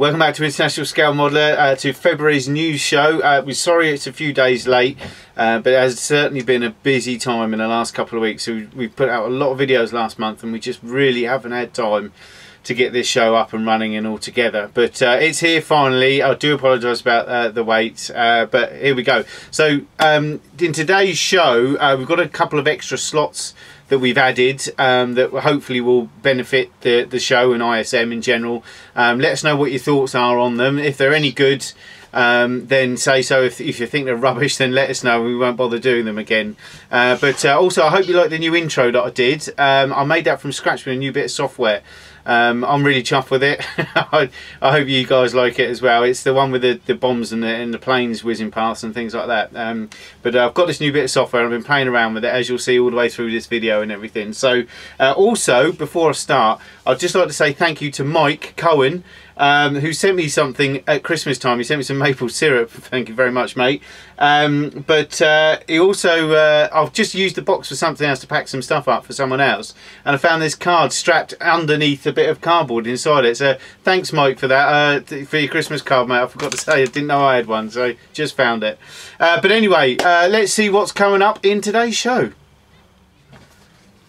Welcome back to International Scale Modeler, to February's news show. We're sorry it's a few days late, but it has certainly been a busy time in the last couple of weeks. So we've put out a lot of videos last month and we just really haven't had time to get this show up and running and all together. But it's here finally. I do apologise about the wait, but here we go. So in today's show, we've got a couple of extra slots that we've added that hopefully will benefit the show and ISM in general. Let us know what your thoughts are on them. If they're any good, then say so. If you think they're rubbish, then let us know. We won't bother doing them again. But also, I hope you like the new intro that I did. I made that from scratch with a new bit of software. I'm really chuffed with it. I hope you guys like it as well. It's the one with the bombs and the planes whizzing past and things like that. But I've got this new bit of software and I've been playing around with it, as you'll see all the way through this video and everything. So also, before I start, I'd just like to say thank you to Mike Cohen, who sent me something at Christmas time. He sent me some maple syrup. Thank you very much, mate. But he also, I've just used the box for something else to pack some stuff up for someone else, and I found this card strapped underneath a bit of cardboard inside it. So thanks, Mike, for that, for your Christmas card, mate. I forgot to say, I didn't know I had one, so just found it. But anyway, let's see what's coming up in today's show.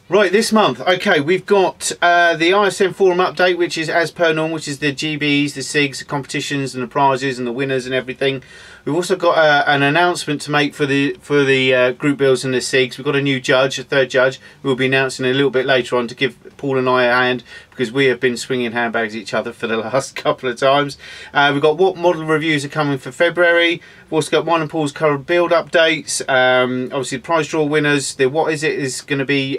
Right, this month, okay, we've got the ISM forum update, which is as per normal, which is the GBs, the SiGs, the competitions and the prizes and the winners and everything. We've also got an announcement to make for the group builds and the SiGs. We've got a new judge, a third judge, who will be announcing a little bit later on to give Paul and I a hand, because we have been swinging handbags at each other for the last couple of times. We've got what model reviews are coming for February. We've also got mine and Paul's current build updates. Obviously, the prize draw winners. The what is it is going to be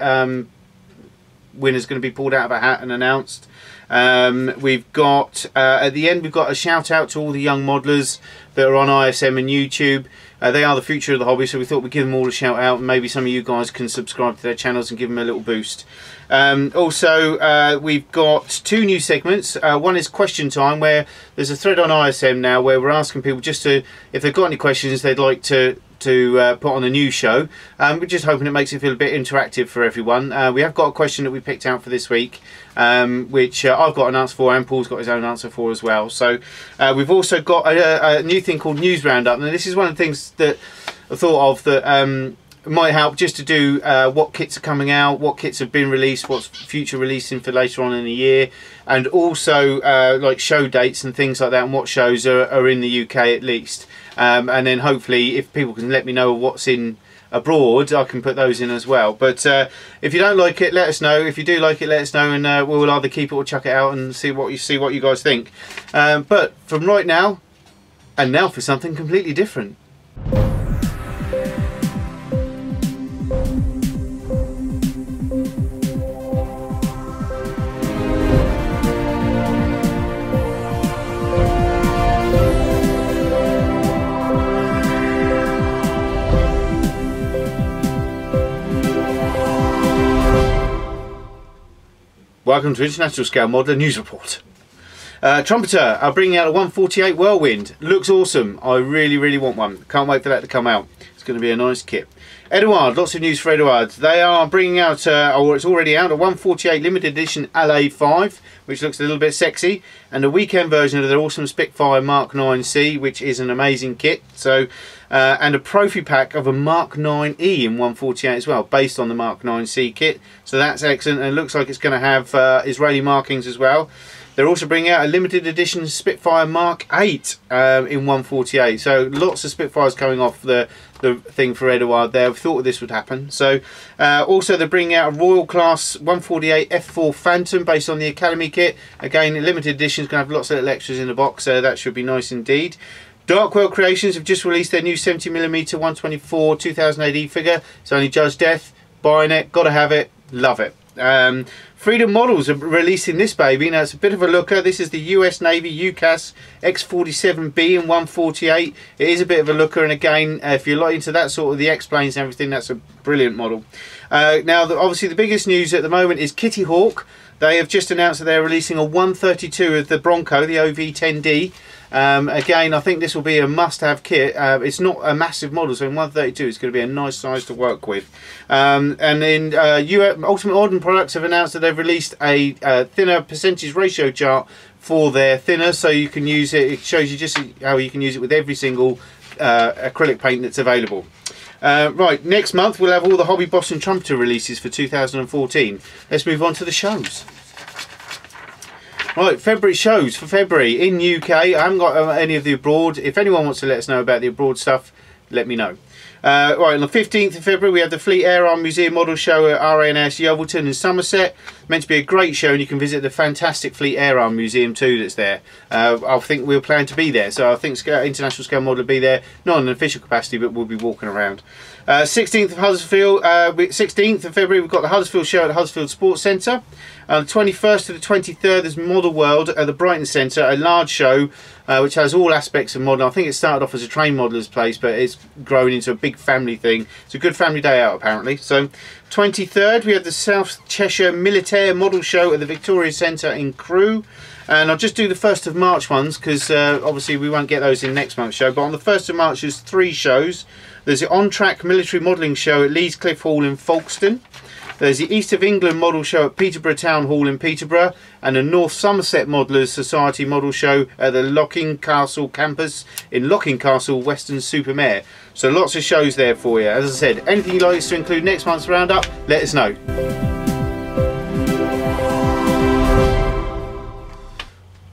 winners going to be pulled out of a hat and announced. We've got at the end, we've got a shout out to all the young modelers that are on ISM and YouTube. They are the future of the hobby, so we thought we'd give them all a shout out, and maybe some of you guys can subscribe to their channels and give them a little boost. Also, we've got two new segments. One is question time, where there's a thread on ISM now where we're asking people just to, if they've got any questions they'd like to put on the new show. We're just hoping it makes it feel a bit interactive for everyone. We have got a question that we picked out for this week, which I've got an answer for, and Paul's got his own answer for as well. So we've also got a new thing called News Roundup. Now this is one of the things that I thought of that might help, just to do what kits are coming out, what kits have been released, what's future releasing for later on in the year, and also like show dates and things like that, and what shows are in the UK at least. And then hopefully, if people can let me know what's in abroad, I can put those in as well. But if you don't like it, let us know. If you do like it, let us know, and we'll either keep it or chuck it out and see what you guys think. But from right now, and now for something completely different. Welcome to International Scale Modeler News Report. Trumpeter are bringing out a 148 Whirlwind. Looks awesome. I really want one. Can't wait for that to come out. It's going to be a nice kit. Eduard, lots of news for Eduard. They are bringing out, or it's already out, a 148 limited edition LA5, which looks a little bit sexy, and a weekend version of their awesome Spitfire Mark 9C, which is an amazing kit. So, and a Profi pack of a Mark 9E in 148 as well, based on the Mark 9C kit. So that's excellent, and it looks like it's going to have Israeli markings as well. They're also bringing out a limited edition Spitfire Mark 8 in 148. So lots of Spitfires coming off the thing for Eduard there. We thought this would happen. So also they're bringing out a Royal Class 148 F4 Phantom based on the Academy kit. Again, limited edition is going to have lots of little extras in the box, so that should be nice indeed. Darkwell Creations have just released their new 70mm 124 2000 AD figure. It's only Judge Death. Buying it, gotta have it, love it. Freedom Models are releasing this baby. Now it's a bit of a looker. This is the US Navy UCAS X47B in 148. It is a bit of a looker, and again, if you're into that sort of the X-planes and everything, that's a brilliant model. Now obviously the biggest news at the moment is Kitty Hawk. They have just announced that they're releasing a 132 of the Bronco, the OV10D. Again, I think this will be a must-have kit. It's not a massive model, so in 132 it's going to be a nice size to work with. And then Ultimate Ordnance Products have announced that they're they've released a thinner percentage ratio chart for their thinner, so you can use it. It shows you just how you can use it with every single acrylic paint that's available. Right, next month we'll have all the Hobby Boss and Trumpeter releases for 2014. Let's move on to the shows. Right, February shows for February in UK. I haven't got any of the abroad. If anyone wants to let us know about the abroad stuff, let me know. Right, on the 15th of February we have the Fleet Air Arm Museum Model Show at RANS Yeovilton in Somerset. Meant to be a great show, and you can visit the fantastic Fleet Air Arm Museum too that's there. I think we'll plan to be there, so I think International Scale Model will be there, not in an official capacity, but we'll be walking around. 16th of Huddersfield, 16th of February we've got the Huddersfield Show at the Huddersfield Sports Centre. The 21st to the 23rd there's Model World at the Brighton Centre, a large show which has all aspects of model. I think it started off as a train modeller's place, but it's grown into a big family thing. It's a good family day out apparently. So 23rd we have the South Cheshire Militaire Model Show at the Victoria Centre in Crewe. And I'll just do the 1st of March ones because obviously we won't get those in next month's show. But on the 1st of March there's 3 shows. There's the On-Track Military Modelling Show at Leeds Cliff Hall in Folkestone. There's the East of England Model Show at Peterborough Town Hall in Peterborough, and the North Somerset Modellers Society Model Show at the Locking Castle campus in Locking Castle, Weston-super-Mare. So lots of shows there for you. As I said, anything you'd like us to include next month's roundup, let us know.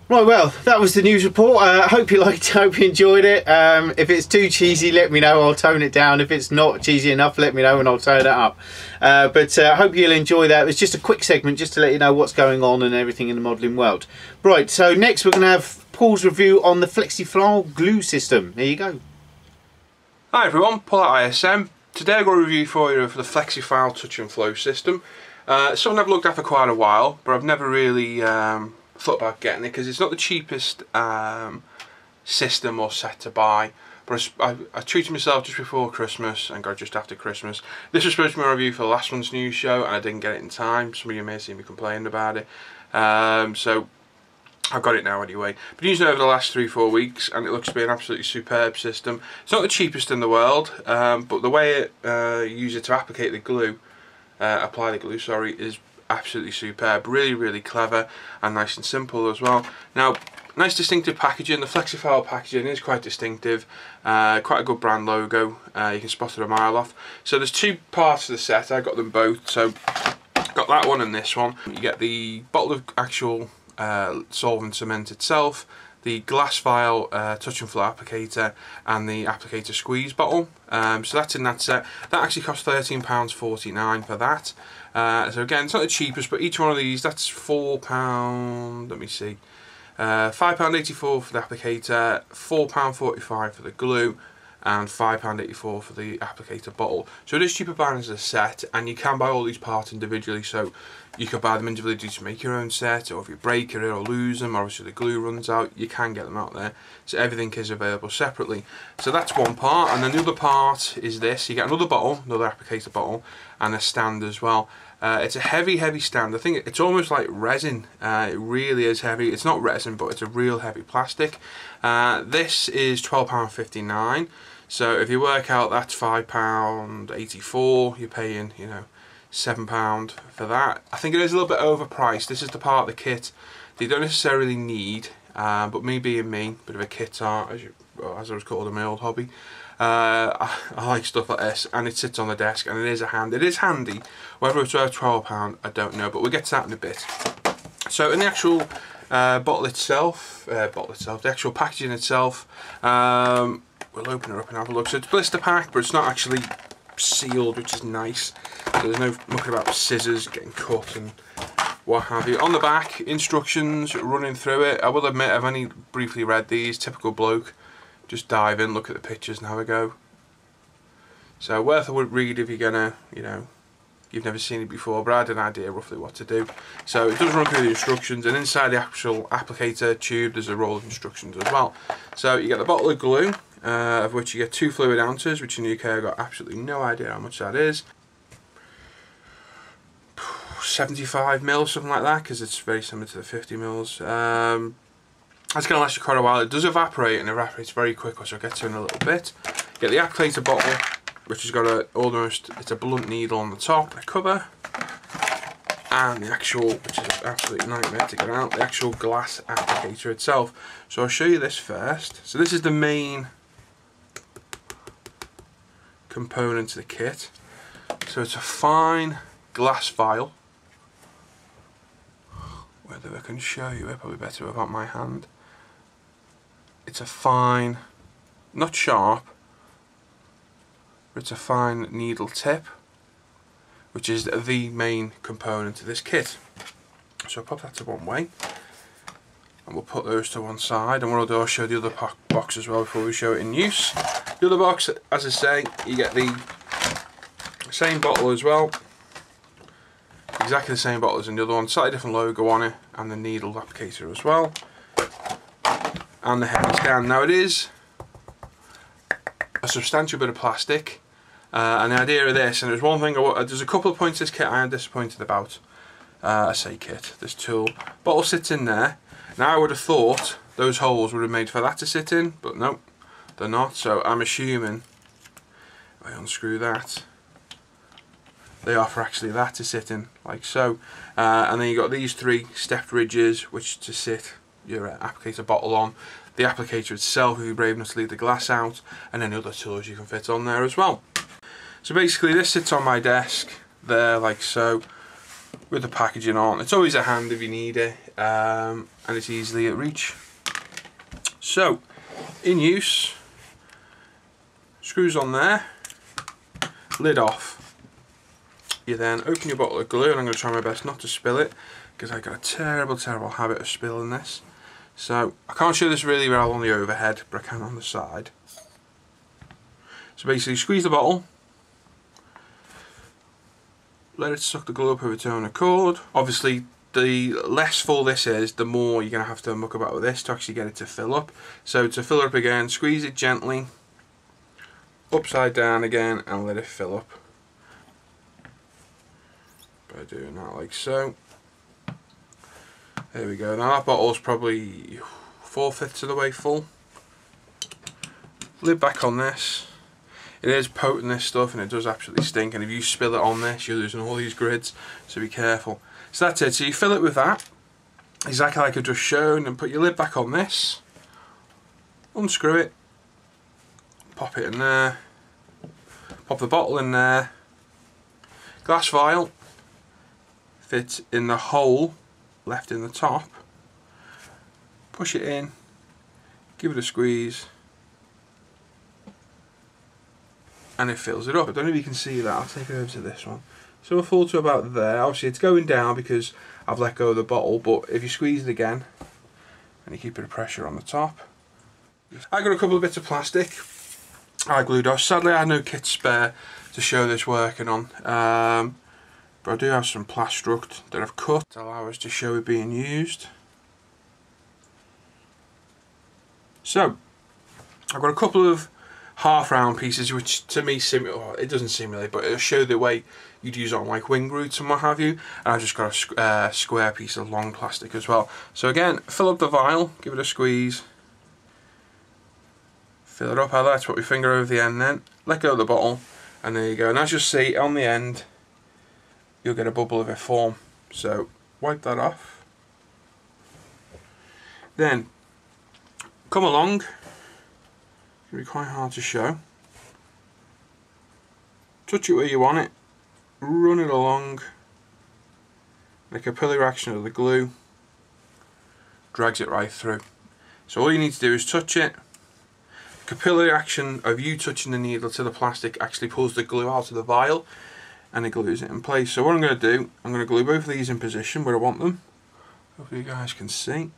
Right, well, that was the news report. I hope you liked it, hope you enjoyed it. If it's too cheesy, let me know, I'll tone it down. If it's not cheesy enough, let me know and I'll tone it up. But I hope you'll enjoy that. It's just a quick segment just to let you know what's going on and everything in the modelling world. Right, so next we're going to have Paul's review on the FlexiFlow glue system. There you go. Hi everyone, Paul at ISM. Today I've got a review for you for the FlexiFlow touch and flow system. Something I've looked at for quite a while, but I've never really thought about getting it because it's not the cheapest system or set to buy. But I treated myself just before Christmas and got it just after Christmas. This was supposed to be my review for last month's news show and I didn't get it in time. Some of you may have seen me complaining about it. So I've got it now anyway. Been using it over the last 3-4 weeks and it looks to be an absolutely superb system. It's not the cheapest in the world, but the way you use it to apply the glue, is absolutely superb. Really clever and nice and simple as well. Now, nice distinctive packaging. The FlexiFlow packaging is quite distinctive. Quite a good brand logo. You can spot it a mile off. So there's 2 parts to the set. I got them both. So got that one and this one. You get the bottle of actual solvent cement itself, the glass vial touch and flow applicator, and the applicator squeeze bottle. So that's in that set. That actually costs £13.49 for that. So again, it's not the cheapest, but each one of these, that's £4, let me see, £5.84 for the applicator, £4.45 for the glue, and £5.84 for the applicator bottle. So it is cheaper buying as a set, and you can buy all these parts individually, so you could buy them individually to make your own set, or if you break it or lose them, or obviously the glue runs out, you can get them out there. So everything is available separately. So that's one part, and then the other part is this. You get another bottle, another applicator bottle, and a stand as well. It's a heavy stand. I think it's almost like resin. It really is heavy. It's not resin, but it's a real heavy plastic. This is £12.59. So if you work out, that's £5.84. You're paying, you know, £7 for that. I think it is a little bit overpriced. This is the part of the kit that you don't necessarily need, but me being me, bit of a kit art, as I was called in my old hobby. I like stuff like this, and it sits on the desk, and it is handy. Whether it's worth £12, I don't know, but we'll get to that in a bit. So in the actual bottle itself, the actual packaging itself, we'll open it up and have a look. So it's blister packed, but it's not actually sealed, which is nice. So there's no mucking about scissors getting cut and what have you. On the back, instructions running through it. I will admit I've only briefly read these. Typical bloke. Just dive in, look at the pictures and have a go. So worth a read if you're gonna, you know, you've never seen it before, but I had an idea roughly what to do. So it does run through the instructions, and inside the actual applicator tube there's a roll of instructions as well. So you get the bottle of glue, of which you get 2 fluid ounces, which in the UK I've got absolutely no idea how much that is. 75 mils, something like that, because it's very similar to the 50 mils. That's going to last you quite a while. It does evaporate, and evaporates very quick, which I'll get to in a little bit. Get the applicator bottle, which has got it's a blunt needle on the top, a cover. and the actual, which is an absolute nightmare to get out, the actual glass applicator itself. So I'll show you this first. So this is the main component of the kit. So it's a fine glass vial. Whether I can show you it, probably better without my hand. It's a fine, not sharp, but it's a fine needle tip, which is the main component of this kit. So I'll pop that to one way, and we'll put those to one side, and what I'll do, I'll show the other box as well before we show it in use. The other box, as I say, you get the same bottle as well, exactly the same bottle as in the other one, slightly different logo on it, and the needle applicator as well, and the heavy stand. Now it is a substantial bit of plastic, and the idea of this, and there's one thing, there's a couple of points this kit I am disappointed about. I say kit, this tool. Bottle sits in there. Now I would have thought those holes would have made for that to sit in, but no, they're not. So I'm assuming, if I unscrew that, they are for actually that to sit in, like so. And then you've got these three stepped ridges, which to sit your applicator bottle on. The applicator itself, if you're brave enough to leave the glass out, and any other tools you can fit on there as well. So basically this sits on my desk there, like so, with the packaging on. It's always a hand if you need it, and it's easily at reach. So, in use, screws on there, lid off. You then open your bottle of glue, and I'm going to try my best not to spill it, because I've got a terrible habit of spilling this. So, I can't show this really well on the overhead, but I can on the side. So basically, squeeze the bottle, let it suck the glue up of its own accord. Obviously, the less full this is, the more you're going to have to muck about with this to actually get it to fill up. So to fill it up again, squeeze it gently, upside down again, and let it fill up. By doing that like so. There we go. Now that bottle's probably 4/5 of the way full. Lid back on this. It is potent, this stuff, and it does absolutely stink, and if you spill it on this, you're losing all these grids, so be careful. So that's it. So you fill it with that, exactly like I've just shown, and put your lid back on this, unscrew it, pop it in there, pop the bottle in there, glass vial fits in the hole left in the top, push it in, give it a squeeze, and it fills it up. I don't know if you can see that. I'll take it over to this one. So we'll fall to about there. Obviously it's going down because I've let go of the bottle, but if you squeeze it again and you keep a bit of pressure on the top. I got a couple of bits of plastic I glued off. Sadly I had no kit spare to show this working on, but I do have some Plastruct that I've cut to allow us to show it being used. So I've got a couple of half round pieces which to me it doesn't simulate, but it'll show the way you'd use it on like wing roots and what have you. And I've just got a square piece of long plastic as well. So again, fill up the vial, give it a squeeze, fill it up. I like to put my finger over the end, then let go of the bottle, and there you go. And as you'll see on the end, you'll get a bubble of it form. So wipe that off, then come along. It's going to be quite hard to show. Touch it where you want it, run it along. The capillary action of the glue drags it right through. So all you need to do is touch it. The capillary action of you touching the needle to the plastic actually pulls the glue out of the vial, and it glues it in place. So what I'm going to do, I'm going to glue both of these in position where I want them. Hopefully you guys can see.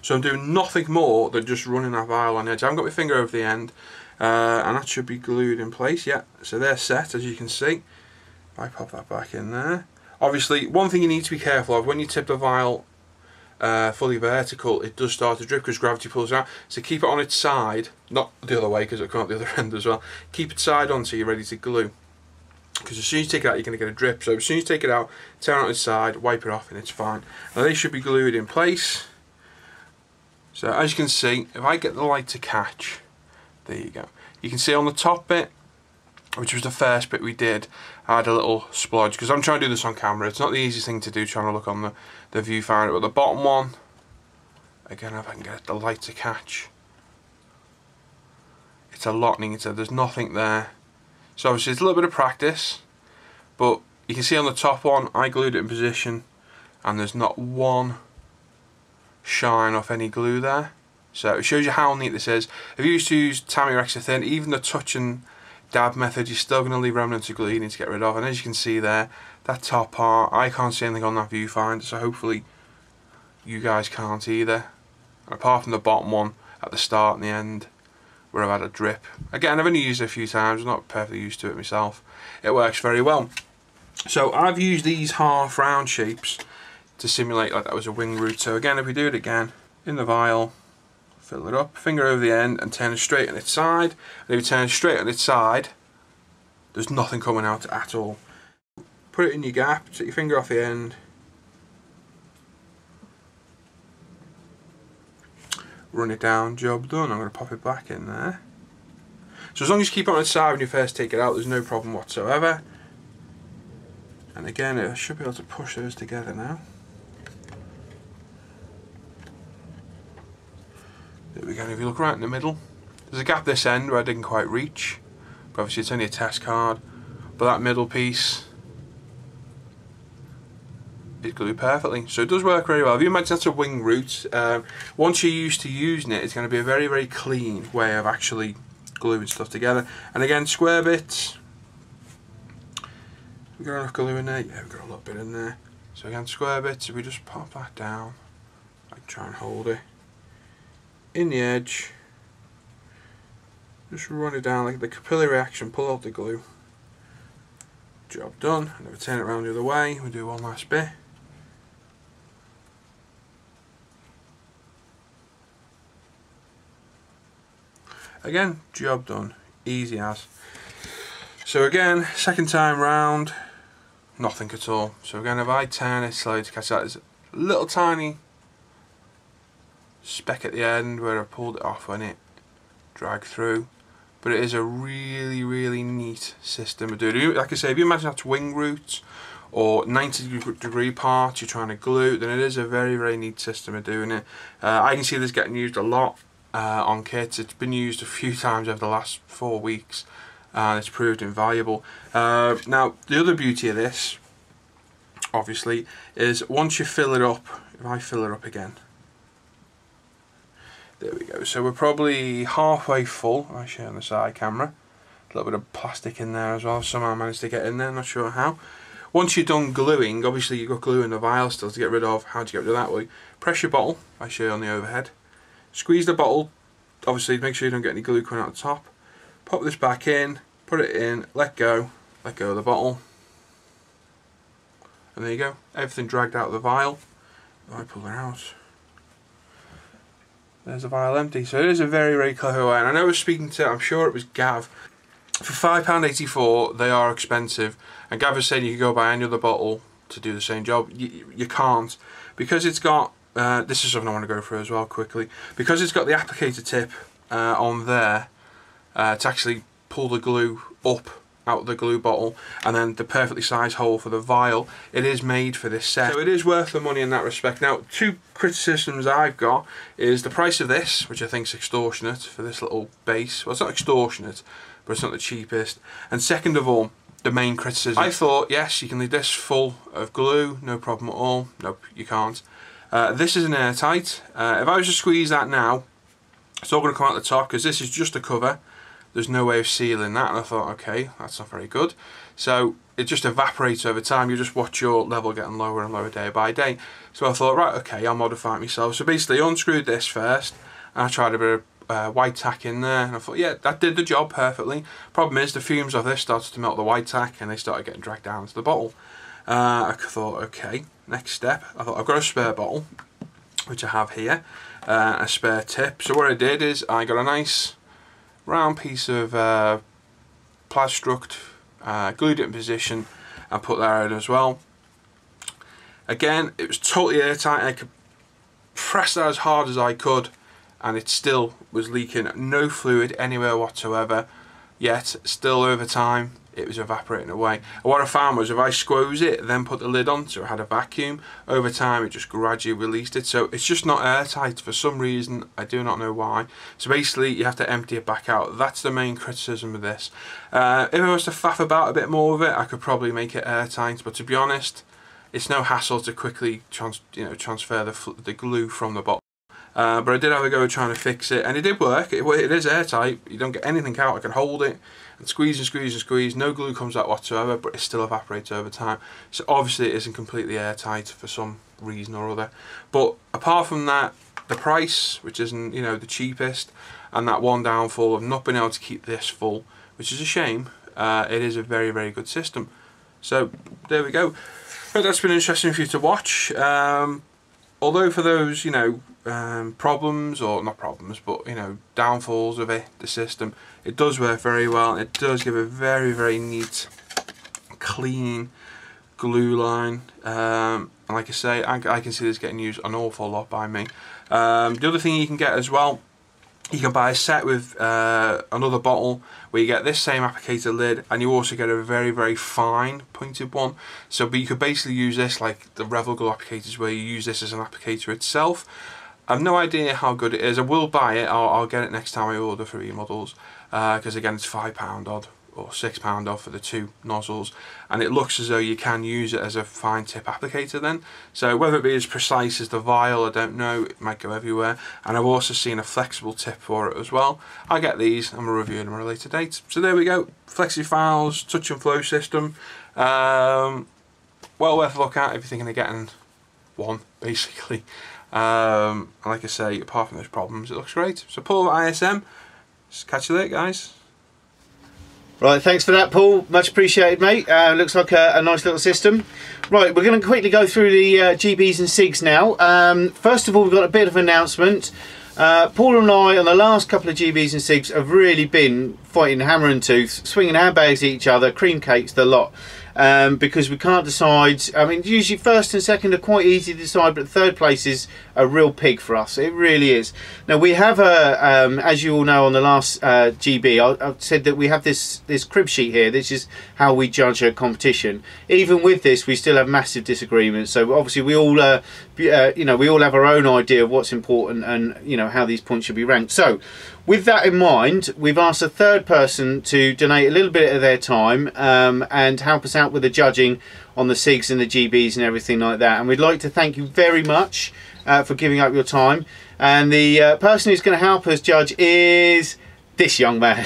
So I'm doing nothing more than just running that vial on the edge. I haven't got my finger over the end, and that should be glued in place. Yeah, so they're set, as you can see. If I pop that back in there. Obviously, one thing you need to be careful of, when you tip the vial fully vertical, it does start to drip because gravity pulls it out. So keep it on its side, not the other way because it'll come out the other end as well. Keep it side on so you're ready to glue. Because as soon as you take it out, you're going to get a drip. So as soon as you take it out, turn it on its side, wipe it off, and it's fine. Now they should be glued in place. So as you can see, if I get the light to catch There you go. You can see on the top bit, which was the first bit we did, I had a little splodge, because I'm trying to do this on camera. It's not the easiest thing to do, trying to look on the viewfinder. But the bottom one, again, if I can get the light to catch, it's a lot neater. There's nothing there. So obviously it's a little bit of practice, but you can see on the top one, I glued it in position, and there's not one shine off any glue there. So it shows you how neat this is. If you used to use Tamiya Extra Thin, even the touch and dab method, you're still going to leave remnants of glue you need to get rid of. And as you can see there, that top part, I can't see anything on that viewfinder, so hopefully you guys can't either. And apart from the bottom one at the start and the end, where I've had a drip. Again, I've only used it a few times, I'm not perfectly used to it myself. It works very well. So I've used these half round shapes to simulate like that was a wing root. So again, if we do it again, in the vial, fill it up, finger over the end and turn it straight on its side. And if you turn it straight on its side, there's nothing coming out at all. Put it in your gap, take your finger off the end, run it down, job done. I'm going to pop it back in there. So as long as you keep it on its side when you first take it out, there's no problem whatsoever. And again, I should be able to push those together now. There we go. If you look right in the middle, there's a gap this end where I didn't quite reach, but obviously it's only a test card. But that middle piece is glued perfectly, so it does work very well. If you imagine that's a wing root, once you're used to using it, it's going to be a very, very clean way of actually gluing stuff together. And again, square bits, we got enough glue in there? Yeah, we've got a little bit in there. So again, square bits, if we just pop that down, I can try and hold it in the edge, just run it down like the capillary reaction, pull out the glue, job done. And if we turn it around the other way, we do one last bit. Again, job done, easy as. So again, second time round, nothing at all. So again, if I turn it slowly to catch that, there's a little tiny speck at the end where I pulled it off when it dragged through. But it is a really, really neat system of doing it. Like I say, if you imagine that's wing roots or 90-degree parts you're trying to glue, then it is a very, very neat system of doing it. I can see this getting used a lot on kits. It's been used a few times over the last 4 weeks, and it's proved invaluable. Now, the other beauty of this, obviously, is once you fill it up, if I fill it up again, there we go. So we're probably halfway full. I show on the side camera. A little bit of plastic in there as well. Somehow I managed to get in there, not sure how. Once you're done gluing, obviously you've got glue in the vial still to get rid of. How do you get rid of that way? Press your bottle, I show you on the overhead. Squeeze the bottle, obviously make sure you don't get any glue coming out the top. Pop this back in, put it in, let go of the bottle. And there you go, everything dragged out of the vial. If I pull it out, there's the vial empty. So it is a very, very clever way. And I know I was speaking to, I'm sure it was Gav. For £5.84 they are expensive. And Gav was saying you could go buy any other bottle to do the same job. You can't. Because it's got, this is something I want to go through as well quickly. Because it's got the applicator tip on there to actually pull the glue up out of the glue bottle, and then the perfectly sized hole for the vial, it is made for this set. So it is worth the money in that respect. Now, two criticisms I've got is the price of this, which I think is extortionate for this little base. Well, it's not extortionate, but it's not the cheapest. And second of all, the main criticism. I thought, yes, you can leave this full of glue, no problem at all. Nope, you can't. This isn't airtight. If I was to squeeze that now, it's all going to come out the top, because this is just a cover. There's no way of sealing that, and I thought, okay, that's not very good. So it just evaporates over time. You just watch your level getting lower and lower day by day. So I thought, right, okay, I'll modify it myself. So basically, I unscrewed this first, and I tried a bit of white tack in there, and I thought, yeah, that did the job perfectly. Problem is, the fumes of this started to melt the white tack, and they started getting dragged down into the bottle. I thought, okay, next step. I thought, I've got a spare bottle, which I have here, a spare tip. So what I did is I got a nice round piece of Plastruct, glued it in position and put that in as well. Again, it was totally airtight. I could press that as hard as I could, and it still was leaking no fluid anywhere whatsoever, yet still over time it was evaporating away. And what I found was if I squoze it, then put the lid on, so it had a vacuum, over time it just gradually released it. So it's just not airtight for some reason, I do not know why. So basically you have to empty it back out. That's the main criticism of this. If I was to faff about a bit more with it, I could probably make it airtight, but to be honest, it's no hassle to quickly transfer the glue from the bottle. But I did have a go trying to fix it, and it did work. It is airtight, you don't get anything out. I can hold it and squeeze and squeeze and squeeze, no glue comes out whatsoever, but it still evaporates over time. So obviously it isn't completely airtight for some reason or other. But apart from that, the price, which isn't, you know, the cheapest, and that one downfall of not being able to keep this full, which is a shame, it is a very, very good system. So there we go. But that's been interesting for you to watch. Although for those, you know, problems, or not problems, but, you know, downfalls of it, the system, it does work very well. It does give a very, very neat, clean glue line. And like I say, I can see this getting used an awful lot by me. The other thing you can get as well, you can buy a set with another bottle where you get this same applicator lid, and you also get a very, very fine pointed one. So, but you could basically use this like the Revel Glue applicators, where you use this as an applicator itself. I have no idea how good it is. I will buy it. I'll get it next time I order for e-models, because again it's £5 odd or £6 off for the 2 nozzles, and it looks as though you can use it as a fine tip applicator then. So whether it be as precise as the vial, I don't know, it might go everywhere. And I've also seen a flexible tip for it as well. I'll get these and we'll review them at a later date. So there we go, FlexiFiles touch and flow system. Well worth a look at if you're thinking of getting one, basically. Like I say, apart from those problems, it looks great. So Paul at ISM, just catch you later, guys. Right, thanks for that, Paul. Much appreciated, mate. Looks like a nice little system. Right, we're going to quickly go through the GBs and SiGs now. First of all, we've got a bit of an announcement. Paul and I, on the last couple of GBs and SiGs, have really been fighting hammer and tooth, swinging handbags at each other, cream cakes, the lot. Because we can't decide. I mean, usually first and second are quite easy to decide, but third place is a real pig for us. It really is. Now we have as you all know, on the last GB, I've said that we have this crib sheet here. This is how we judge a competition. Even with this, we still have massive disagreements. So obviously we all, you know, we all have our own idea of what's important, and you know how these points should be ranked. So with that in mind, we've asked a third person to donate a little bit of their time and help us out with the judging on the SiGs and the GBs and everything like that. And we'd like to thank you very much for giving up your time. And the person who's going to help us judge is this young man.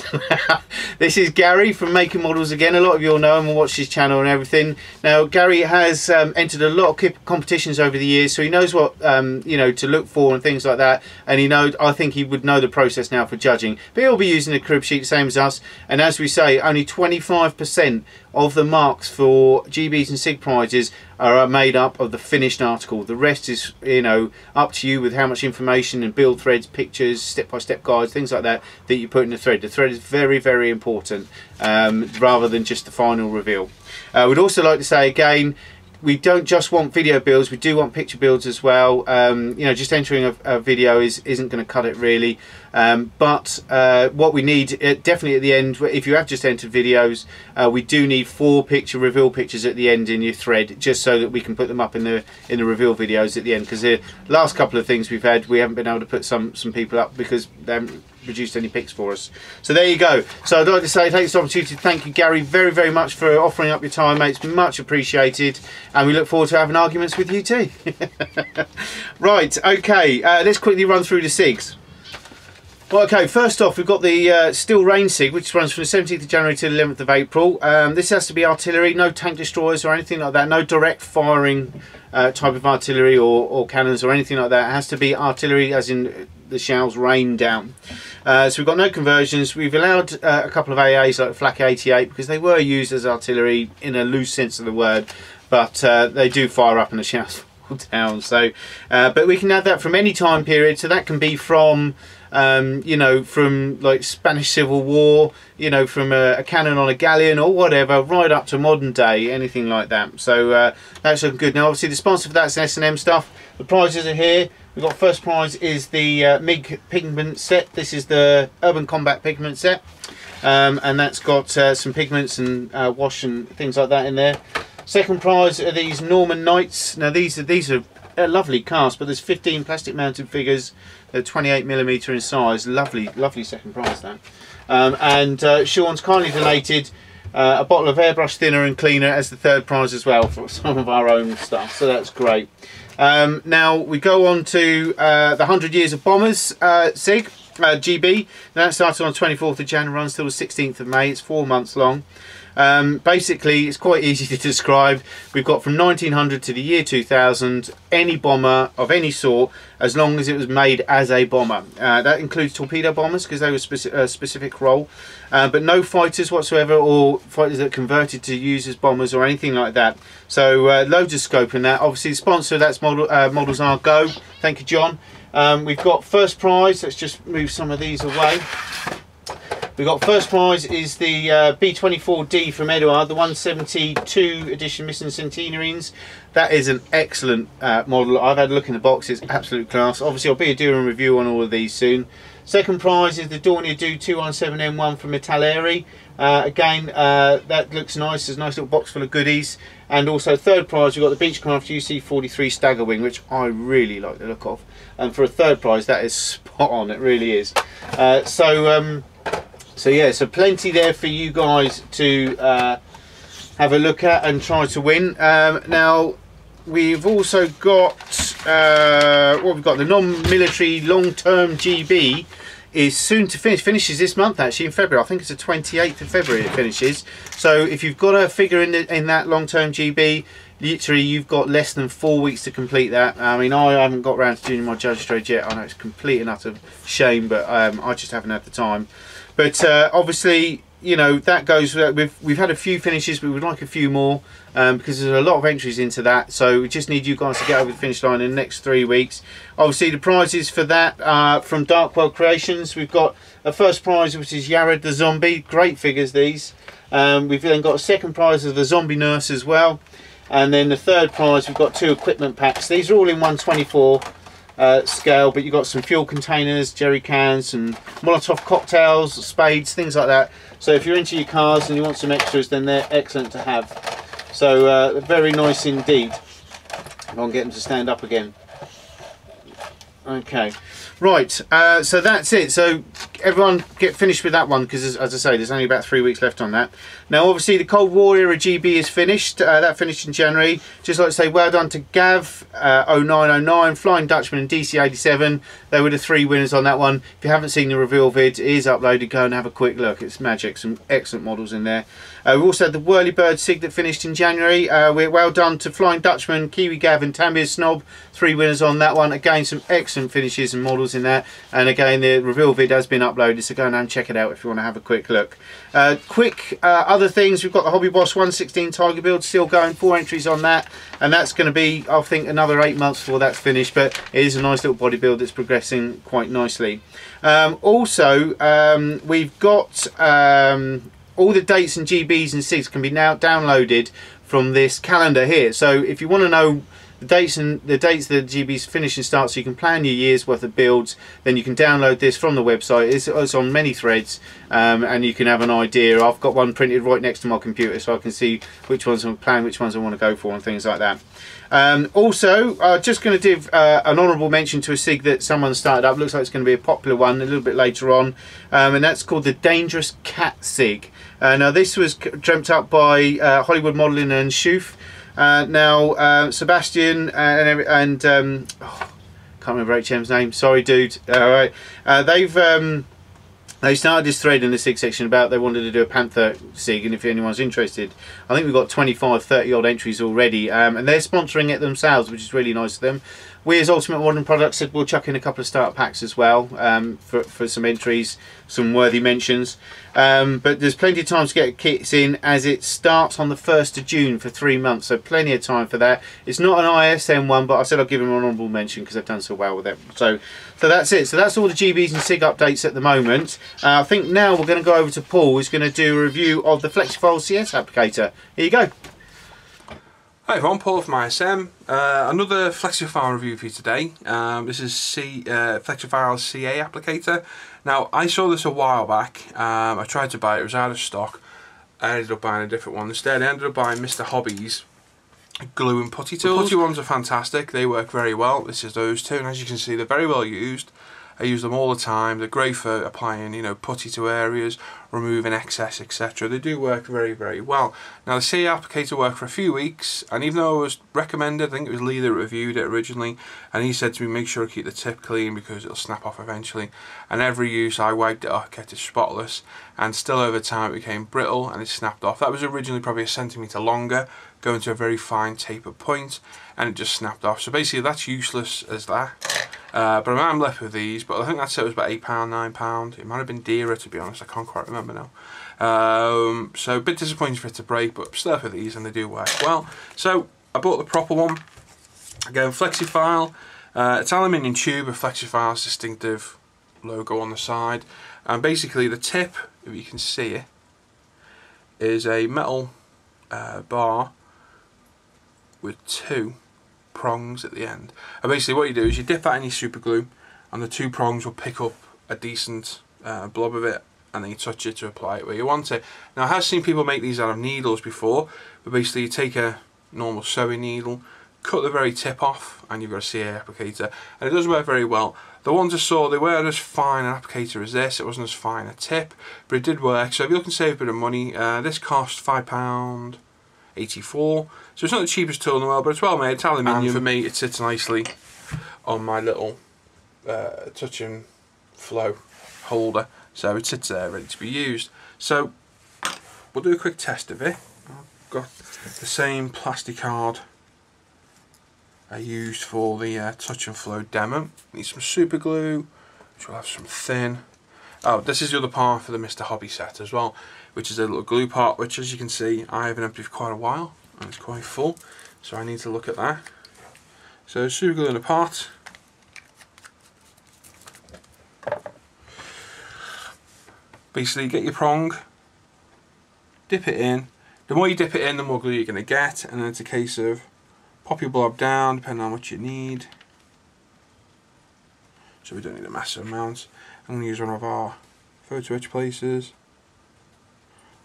This is Gary from Making Models again. A lot of you all know him and watch his channel and everything. Now Gary has entered a lot of competitions over the years, so he knows what you know, to look for and things like that, and he knows, I think he would know the process now for judging. But he'll be using a crib sheet same as us, and as we say, only 25% of the marks for GBs and SiG prizes are made up of the finished article. The rest is, you know, up to you with how much information and build threads, pictures, step-by-step guides, things like that that you put in the thread. The thread is very, very important, rather than just the final reveal. We'd also like to say again, we don't just want video builds, we do want picture builds as well. You know, just entering a video isn't going to cut it really. But what we need, definitely at the end, if you have just entered videos, we do need 4 picture reveal pictures at the end in your thread, just so that we can put them up in the reveal videos at the end. Because the last couple of things we've had, we haven't been able to put some people up because they haven't produced any pics for us. So there you go. So I'd like to say, take this opportunity to thank you, Gary, very, very much for offering up your time, mate. It's much appreciated, and we look forward to having arguments with you too. Right, okay, let's quickly run through the SiGs. Well, okay, first off, we've got the Steel Rain SiG, which runs from the 17th of January to the 11th of April. This has to be artillery, no tank destroyers or anything like that, no direct firing type of artillery or cannons or anything like that. It has to be artillery, as in the shells rain down. So we've got no conversions. We've allowed a couple of AAs like Flak 88 because they were used as artillery in a loose sense of the word, but they do fire up and the shells fall down. So, but we can add that from any time period, so that can be from you know, from like Spanish Civil War, you know, from a cannon on a galleon or whatever, right up to modern day, anything like that. So that's looking good. Now obviously the sponsor for that's S&M stuff. The prizes are here. We've got first prize is the MIG pigment set. This is the Urban Combat pigment set, and that's got some pigments and wash and things like that in there. Second prize are these Norman Knights. Now these are a lovely cast, but there's 15 plastic mounted figures. They're 28mm in size. Lovely second prize that. And Sean's kindly donated a bottle of airbrush thinner and cleaner as the third prize as well for some of our own stuff, so that's great. Now we go on to the 100 Years of Bombers SiG, GB. Now that started on 24th of January, runs till the 16th of May. It's 4 months long. Basically it's quite easy to describe. We've got from 1900 to the year 2000 any bomber of any sort, as long as it was made as a bomber. That includes torpedo bombers because they were a specific role, but no fighters whatsoever, or fighters that converted to use as bombers or anything like that. So loads of scope in that. Obviously the sponsor of that's Models Are Go. Thank you, John. We've got first prize. Let's just move some of these away. We've got first prize is the B24D from Eduard, the 172 edition missing centenarians. That is an excellent model. I've had a look in the box, it's absolute class. Obviously I'll be doing a review on all of these soon. Second prize is the Dornier Do 217M1 from Metalleri. Again, that looks nice. There's a nice little box full of goodies. And also third prize, we've got the Beechcraft UC43 Stagger Wing, which I really like the look of. And for a third prize, that is spot on, it really is. So yeah, so plenty there for you guys to have a look at and try to win. Now we've also got what we've got, the non-military long-term GB is soon to finish. Finishes this month actually, in February. I think it's the 28th of February it finishes. So if you've got a figure in that long-term GB, literally you've got less than 4 weeks to complete that. I mean, I haven't got around to doing my judge trade yet. I know it's complete and utter shame, but I just haven't had the time. But obviously, you know, that goes. We've had a few finishes, but we'd like a few more because there's a lot of entries into that. So we just need you guys to get over the finish line in the next 3 weeks. Obviously, the prizes for that from Dark World Creations. We've got a first prize, which is Yared the Zombie. Great figures these. We've then got a second prize of the Zombie Nurse as well, and then the third prize we've got 2 equipment packs. These are all in 124. Scale, but you've got some fuel containers, jerry cans, and Molotov cocktails, spades, things like that. So if you're into your cars and you want some extras, then they're excellent to have. So very nice indeed. If I can get them to stand up again. Okay, right, so that's it. So everyone get finished with that one, because as I say, there's only about 3 weeks left on that. Now obviously the Cold War era GB is finished. That finished in January. Just like to say well done to Gav 0909, Flying Dutchman, and DC87. They were the 3 winners on that one. If you haven't seen the reveal vid, it is uploaded. Go and have a quick look. It's magic. Some excellent models in there. We also had the Whirlybird SiG that finished in January. We're well done to Flying Dutchman, Kiwi Gav, and Tambier's Snob. 3 winners on that one. Again, some excellent finishes and models in there. And again, the reveal vid has been uploaded, so go and check it out if you want to have a quick look. Other things, we've got the Hobby Boss 116 Tiger build still going, 4 entries on that, and that's going to be, I think, another 8 months before that's finished, but it is a nice little body build that's progressing quite nicely. Also, we've got all the dates and GBs and SiGs can be now downloaded from this calendar here. So if you want to know the dates the GBs finish and start, so you can plan your year's worth of builds, then you can download this from the website. It's on many threads, and you can have an idea. I've got one printed right next to my computer, so I can see which ones I'm planning, which ones I want to go for, and things like that. Also, just going to give an honourable mention to a SiG that someone started up. Looks like it's going to be a popular one a little bit later on, and that's called the Dangerous Cat SiG. Now this was dreamt up by Hollywood Modelling and Shoof. Now Sebastian and can't remember HM's name, sorry dude. Alright, they started this thread in the SiG section about they wanted to do a Panther SiG, and if anyone's interested, I think we've got 25-30 odd entries already, and they're sponsoring it themselves, which is really nice of them. We as Ultimate Modern Products said we'll chuck in a couple of starter packs as well, for some entries, some worthy mentions. But there's plenty of time to get kits in, as it starts on the 1st of June for 3 months, so plenty of time for that. It's not an ISM one, but I said I'll give them an honourable mention because they've done so well with it. So that's it. So that's all the GBs and SiG updates at the moment. I think now we're going to go over to Paul, who's going to do a review of the FlexiFile CS applicator. Here you go. Hi everyone, Paul from ISM. Another FlexiFile review for you today. This is FlexiFile's CA applicator. Now, I saw this a while back. I tried to buy it, it was out of stock. I ended up buying a different one. Instead, I ended up buying Mr. Hobby's glue and putty tools. The putty ones are fantastic, they work very well. This is those two, and as you can see, they're very well used. I use them all the time. They're great for applying, putty to areas, removing excess, etc. They do work very, very well. Now, the CA applicator worked for a few weeks, and even though it was recommended, I think it was Lee that reviewed it originally, and he said to me, make sure to keep the tip clean because it'll snap off eventually. And every use, I wiped it off, kept it spotless, and still over time it became brittle and it snapped off. That was originally probably a centimetre longer, going to a very fine tapered point, and it just snapped off. So basically, that's useless as that. But I'm left with these, but I think that set was about £8, £9. It might have been dearer, to be honest, I can't quite remember now. So a bit disappointing for it to break, but I'm still left with these and they do work well. So I bought the proper one. Again, FlexiFile. It's aluminium tube with FlexiFile's distinctive logo on the side. And basically the tip, if you can see it, is a metal bar with two prongs at the end, and basically what you do is you dip that in your super glue and the two prongs will pick up a decent blob of it, and then you touch it to apply it where you want it. Now, I have seen people make these out of needles before, but basically you take a normal sewing needle, cut the very tip off, and you've got a CA applicator, and it does work very well. The ones I saw, they weren't as fine an applicator as this, it wasn't as fine a tip, but it did work. So if you're looking to save a bit of money, this cost £5.84, so it's not the cheapest tool in the world, but it's well made. It's aluminium. And for me, it sits nicely on my little touch and flow holder, so it sits there ready to be used. So we'll do a quick test of it. I've got the same plastic card I used for the touch and flow demo. Need some super glue, which will have some thin. Oh, this is the other part for the Mr. Hobby set as well, which is a little glue part, which, as you can see, I haven't emptied for quite a while, and it's quite full, so I need to look at that. So super glue in a pot. Basically, get your prong, dip it in. The more you dip it in, the more glue you're going to get, and then it's a case of pop your blob down, depending on what you need. So we don't need a massive amount. I'm going to use one of our photo etch places.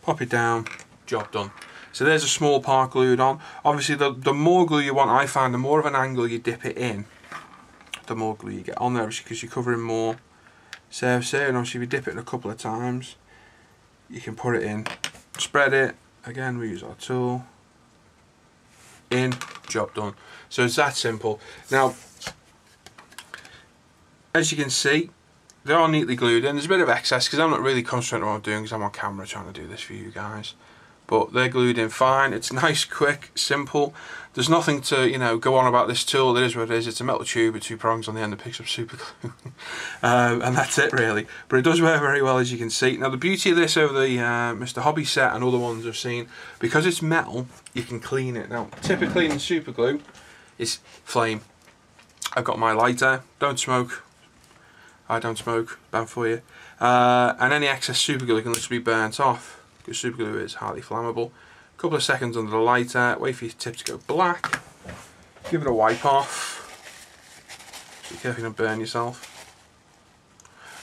Pop it down, job done. So there's a small part glued on. Obviously, the more glue you want, I find the more of an angle you dip it in, the more glue you get on there, obviously, because you're covering more surface here. And obviously, if you dip it in a couple of times, you can put it in, spread it. Again, we use our tool. In, job done. So it's that simple. Now, as you can see, they're all neatly glued in. There's a bit of excess because I'm not really concentrating on what I'm doing because I'm on camera trying to do this for you guys. But they're glued in fine. It's nice, quick, simple. There's nothing to go on about this tool. It is what it is. It's a metal tube with two prongs on the end that picks up super glue. And that's it really. But it does work very well, as you can see. Now, the beauty of this over the Mr. Hobby set and other ones I've seen, because it's metal, you can clean it. Now, typically in super glue, it's flame. I've got my lighter. Don't smoke. I don't smoke. Bad for you. And any excess super glue can literally be burnt off, because super glue is highly flammable. A couple of seconds under the lighter, wait for your tip to go black, give it a wipe off, be careful you don't burn yourself,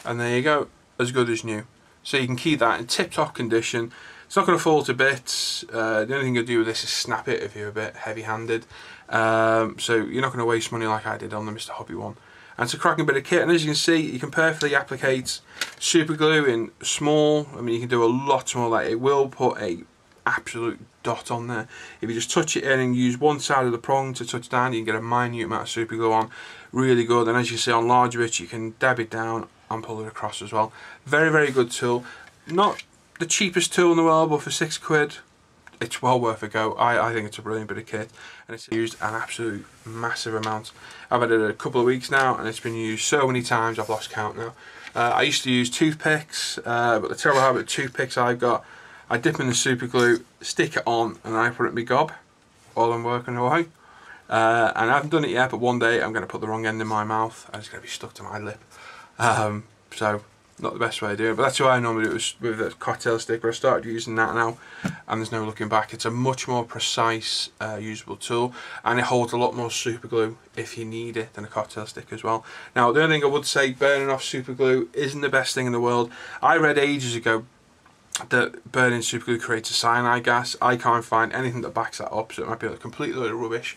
and there you go, as good as new. So you can keep that in tip-top condition. It's not going to fall to bits. The only thing you'll do with this is snap it if you're a bit heavy-handed, so you're not going to waste money like I did on the Mr. Hobby one. And it's a cracking bit of kit, and as you can see, you can perfectly applicate super glue in small. I mean, you can do a lot more. Like, it will put a absolute dot on there. If you just touch it in and use one side of the prong to touch down, you can get a minute amount of super glue on. Really good. And as you see on larger bits, you can dab it down and pull it across as well. Very, very good tool. Not the cheapest tool in the world, but for £6, it's well worth a go. I think it's a brilliant bit of kit, and it's used an absolute massive amount. I've had it a couple of weeks now, and it's been used so many times I've lost count now. I used to use toothpicks, but the terrible habit of toothpicks I've got, I dip in the super glue, stick it on, and then I put it in my gob while I'm working away. And I haven't done it yet, but one day I'm going to put the wrong end in my mouth and it's going to be stuck to my lip. So not the best way to do it, but that's why I normally do it with a cocktail stick, but I started using that now, and there's no looking back. It's a much more precise, usable tool, and it holds a lot more super glue if you need it than a cocktail stick as well. Now, the only thing I would say, burning off super glue isn't the best thing in the world. I read ages ago that burning super glue creates a cyanide gas. I can't find anything that backs that up, so it might be a complete load of rubbish.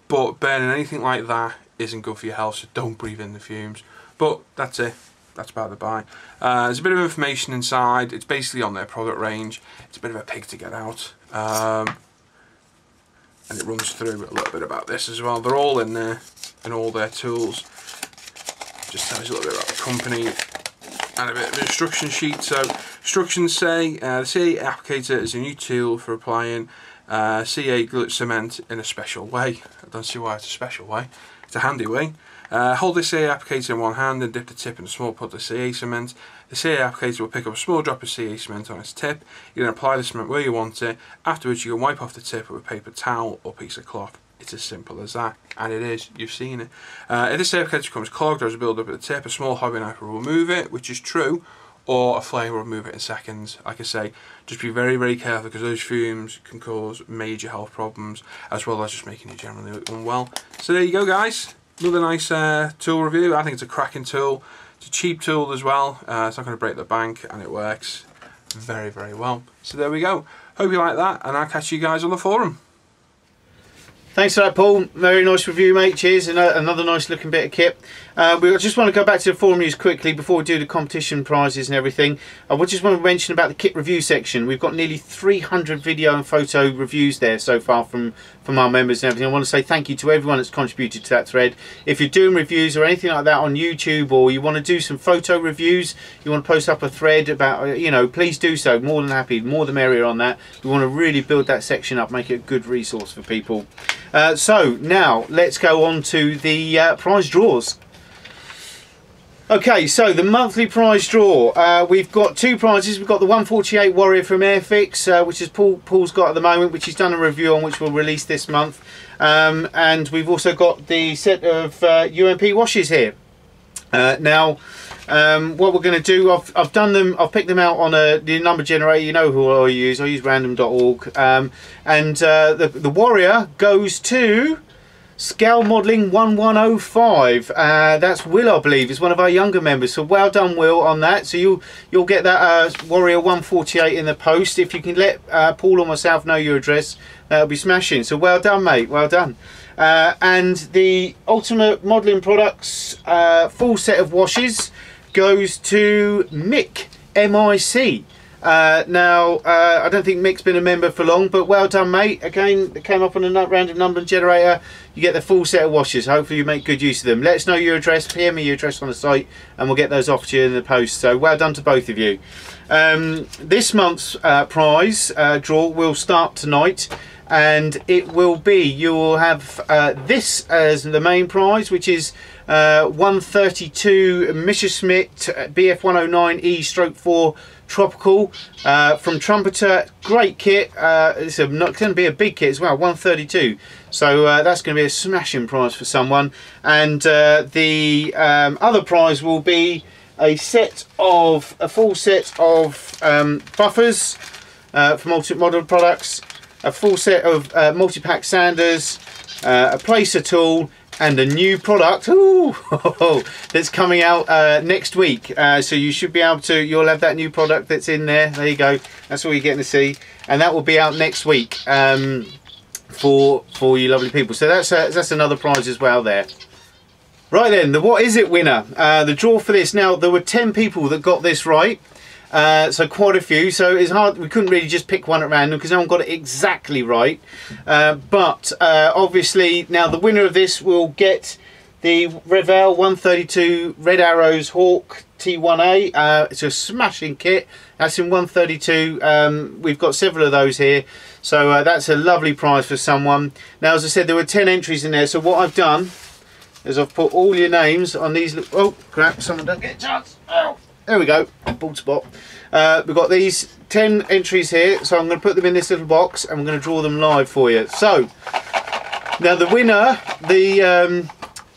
But burning anything like that isn't good for your health, so don't breathe in the fumes. But that's it. That's by the by. There's a bit of information inside. It's basically on their product range. It's a bit of a pig to get out. And it runs through a little bit about this as well. They're all in there, and all their tools. Just tells you a little bit about the company and a bit of an instruction sheet. So instructions say the CA applicator is a new tool for applying CA cement in a special way. I don't see why it's a special way. It's a handy way. Hold the CA applicator in one hand and dip the tip in a small pot of CA cement. The CA applicator will pick up a small drop of CA cement on its tip. You then apply the cement where you want it. Afterwards, you can wipe off the tip with a paper towel or piece of cloth. It's as simple as that, and it is. You've seen it. If the CA applicator becomes clogged or has a build up at the tip, a small hobby knife will remove it, which is true, or a flame will remove it in seconds. Like I say, just be very, very careful, because those fumes can cause major health problems, as well as just making you generally unwell. So there you go, guys. Another nice tool review. I think it's a cracking tool. It's a cheap tool as well. It's not going to break the bank, and it works very, very well. So there we go. Hope you like that, and I'll catch you guys on the forum. Thanks for that, Paul. Very nice review, mate. Cheers. And another nice looking bit of kit. We just want to go back to the forum news quickly before we do the competition prizes and everything. I just want to mention about the kit review section. We've got nearly 300 video and photo reviews there so far from our members and everything. I want to say thank you to everyone that's contributed to that thread. If you're doing reviews or anything like that on YouTube, or you want to do some photo reviews, you want to post up a thread about, you know, please do so. More than happy, more the merrier on that. We want to really build that section up, make it a good resource for people. So now let's go on to the prize draws. Okay, so the monthly prize draw. We've got two prizes. We've got the 148 Warrior from Airfix, which is Paul's got at the moment, which he's done a review on, which we'll release this month. And we've also got the set of UMP washes here. Now, what we're going to do, I've done them, I've picked them out on the number generator. You know who I use random.org. And the Warrior goes to Scale Modelling 1105. That's Will, I believe, is one of our younger members. So well done, Will, on that. So you'll get that Warrior 148 in the post. If you can let Paul or myself know your address, that'll be smashing. So well done, mate. Well done. And the Ultimate Modelling Products full set of washes goes to Mick, M-I-C. Now, I don't think Mick's been a member for long, but well done, mate. Again, it came up on a random number generator. You get the full set of washes. Hopefully you make good use of them. Let us know your address, PM me your address on the site, and we'll get those off to you in the post. So well done to both of you. This month's prize draw will start tonight, and it will be, you will have this as the main prize, which is 132 Messerschmitt BF109E/4 Tropical from Trumpeter. Great kit. It's not going to be a big kit as well, 132. So that's going to be a smashing prize for someone. And the other prize will be a full set of buffers from Ultimate Model Products, a full set of multi-pack sanders, a placer tool, and a new product that's coming out next week. So you should be able to, you'll have that new product that's in there. There you go. That's all you're getting to see. And that will be out next week for you lovely people. So that's another prize as well there. Right then, the What Is It winner. The draw for this. Now, there were 10 people that got this right. So quite a few, so it's hard, we couldn't really just pick one at random because no one got it exactly right. But obviously now the winner of this will get the Revell 132 Red Arrows Hawk T1A. It's a smashing kit. That's in 132. We've got several of those here, so that's a lovely prize for someone. Now, as I said, there were 10 entries in there, so what I've done is I've put all your names on these. Oh crap, someone don't get a chance. Oh. There we go, bald spot. We've got these 10 entries here, so I'm going to put them in this little box and we're going to draw them live for you. So, now the winner, the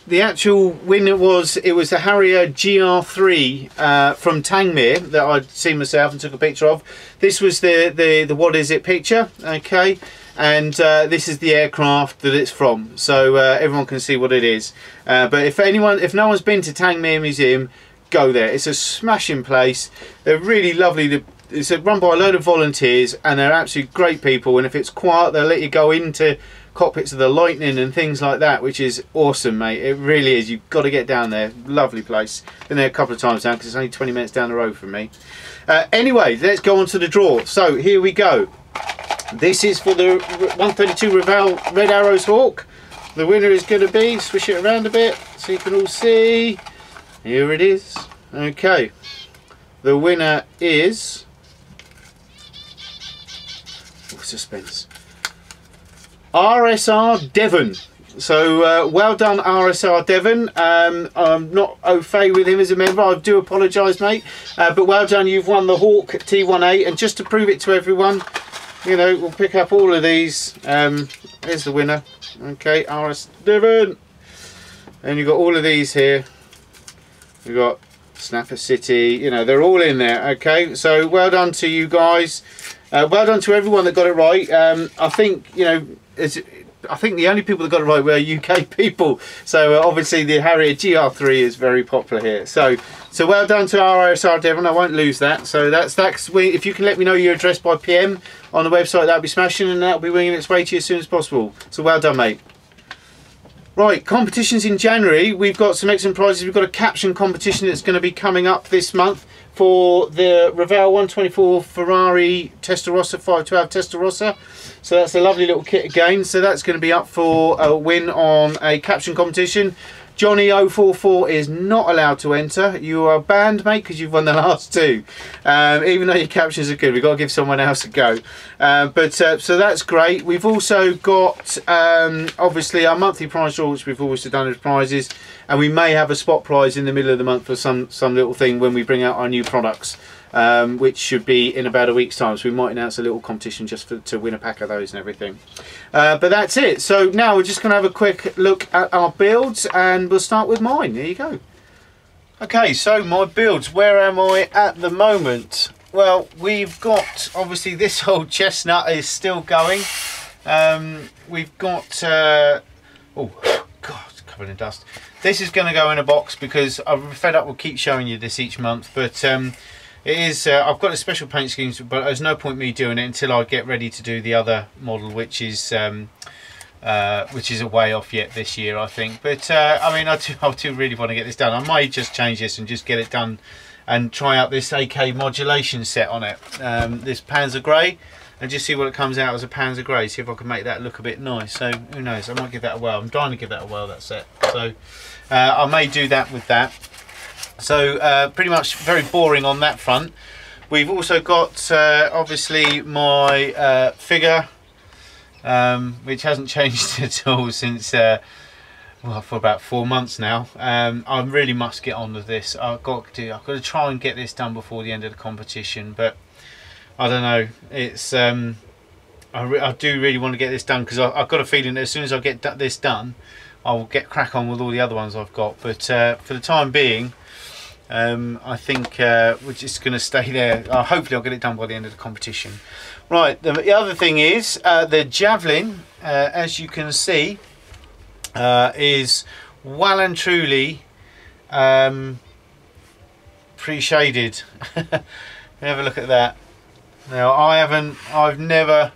the actual winner was, it was the Harrier GR3 from Tangmere that I'd seen myself and took a picture of. This was the what is it picture, okay, and this is the aircraft that it's from, so everyone can see what it is. But if no one's been to Tangmere Museum, go there. It's a smashing place. They're really lovely. It's run by a load of volunteers and they're absolutely great people, and if it's quiet they'll let you go into cockpits of the Lightning and things like that, which is awesome, mate. It really is. You've got to get down there. Lovely place. Been there a couple of times now because it's only 20 minutes down the road from me. Anyway, let's go on to the draw. So here we go. This is for the 132 Revell Red Arrows Hawk. The winner is going to be, swish it around a bit so you can all see. Here it is. Okay. The winner is... oh, suspense. RSR Devon. So well done, RSR Devon. I'm not au fait with him as a member, I do apologise, mate, but well done, you've won the Hawk T18. And just to prove it to everyone, you know, we'll pick up all of these. Here's the winner. Okay, RS Devon. And you've got all of these here. We've got Snapper City, you know, they're all in there. Okay, so well done to you guys. Well done to everyone that got it right. I think, you know, I think the only people that got it right were UK people. So obviously the Harrier GR3 is very popular here. So well done to RSR Devon. I won't lose that. So that's if you can let me know your address by PM on the website, that'll be smashing, and that'll be winging its way to you as soon as possible. So well done, mate. Right, competitions in January. We've got some excellent prizes. We've got a caption competition that's going to be coming up this month for the Revell 124 Ferrari Testarossa 512 Testarossa. So that's a lovely little kit again. So that's going to be up for a win on a caption competition. Johnny 044 is not allowed to enter. You are banned, mate, because you've won the last two. Even though your captions are good, we've got to give someone else a go. So that's great. We've also got obviously our monthly prize draw, which we've always done as prizes, and we may have a spot prize in the middle of the month for some little thing when we bring out our new products, which should be in about a week's time. So we might announce a little competition just to win a pack of those and everything. But that's it. So now we're just going to have a quick look at our builds, and we'll start with mine. There you go. Okay, so my builds, where am I at the moment? Well, we've got, obviously this old chestnut is still going. We've got, oh God, it's covered in dust. This is going to go in a box because I'm fed up with keep showing you this each month, but it is, I've got a special paint scheme, but there's no point me doing it until I get ready to do the other model, which is a way off yet this year, I think. But I mean, I do really want to get this done. I might just change this and just get it done and try out this AK modulation set on it. This Panzer Grey, and just see what it comes out as a Panzer Grey. See if I can make that look a bit nice. So who knows? I might give that a whirl. I'm trying to give that a whirl, that set. So I may do that with that. So pretty much very boring on that front. We've also got obviously my figure, which hasn't changed at all since well, for about 4 months now. I really must get on with this. I've got to try and get this done before the end of the competition, but I don't know. It's I do really want to get this done because I've got a feeling that as soon as I get this done, I will get crack on with all the other ones I've got. But for the time being, I think we're just going to stay there. Hopefully I'll get it done by the end of the competition. Right, the other thing is the Javelin, as you can see, is well and truly pre-shaded. Have a look at that. Now I've never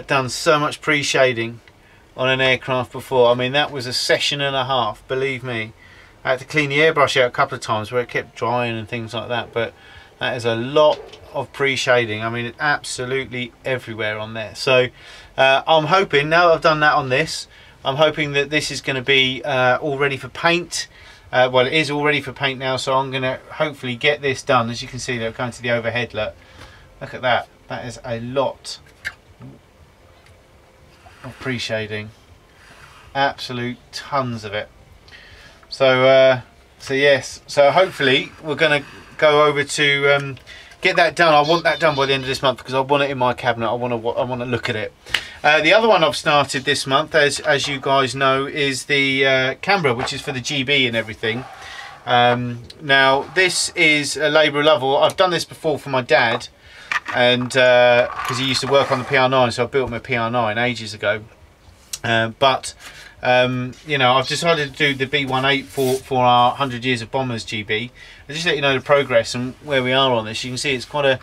done so much pre-shading on an aircraft before. I mean, that was a session and a half, believe me. I had to clean the airbrush out a couple of times where it kept drying and things like that, but that is a lot of pre-shading. I mean, it's absolutely everywhere on there. So I'm hoping, now that I've done that on this, I'm hoping that this is going to be all ready for paint. Well, it is all ready for paint now, so I'm going to hopefully get this done. As you can see, they're going to the overhead. Look at that. That is a lot of pre-shading. Absolute tons of it. So so yes, so hopefully we're going to go over to get that done. I want that done by the end of this month because I want it in my cabinet. I want to look at it. The other one I've started this month, as you guys know, is the camera, which is for the GB and everything. Now this is a labour of love. I've done this before for my dad, and because he used to work on the PR9, so I built him a PR9 ages ago. You know, I've decided to do the B18 for our 100 Years of Bombers GB. I'll just let you know the progress and where we are on this. You can see it's the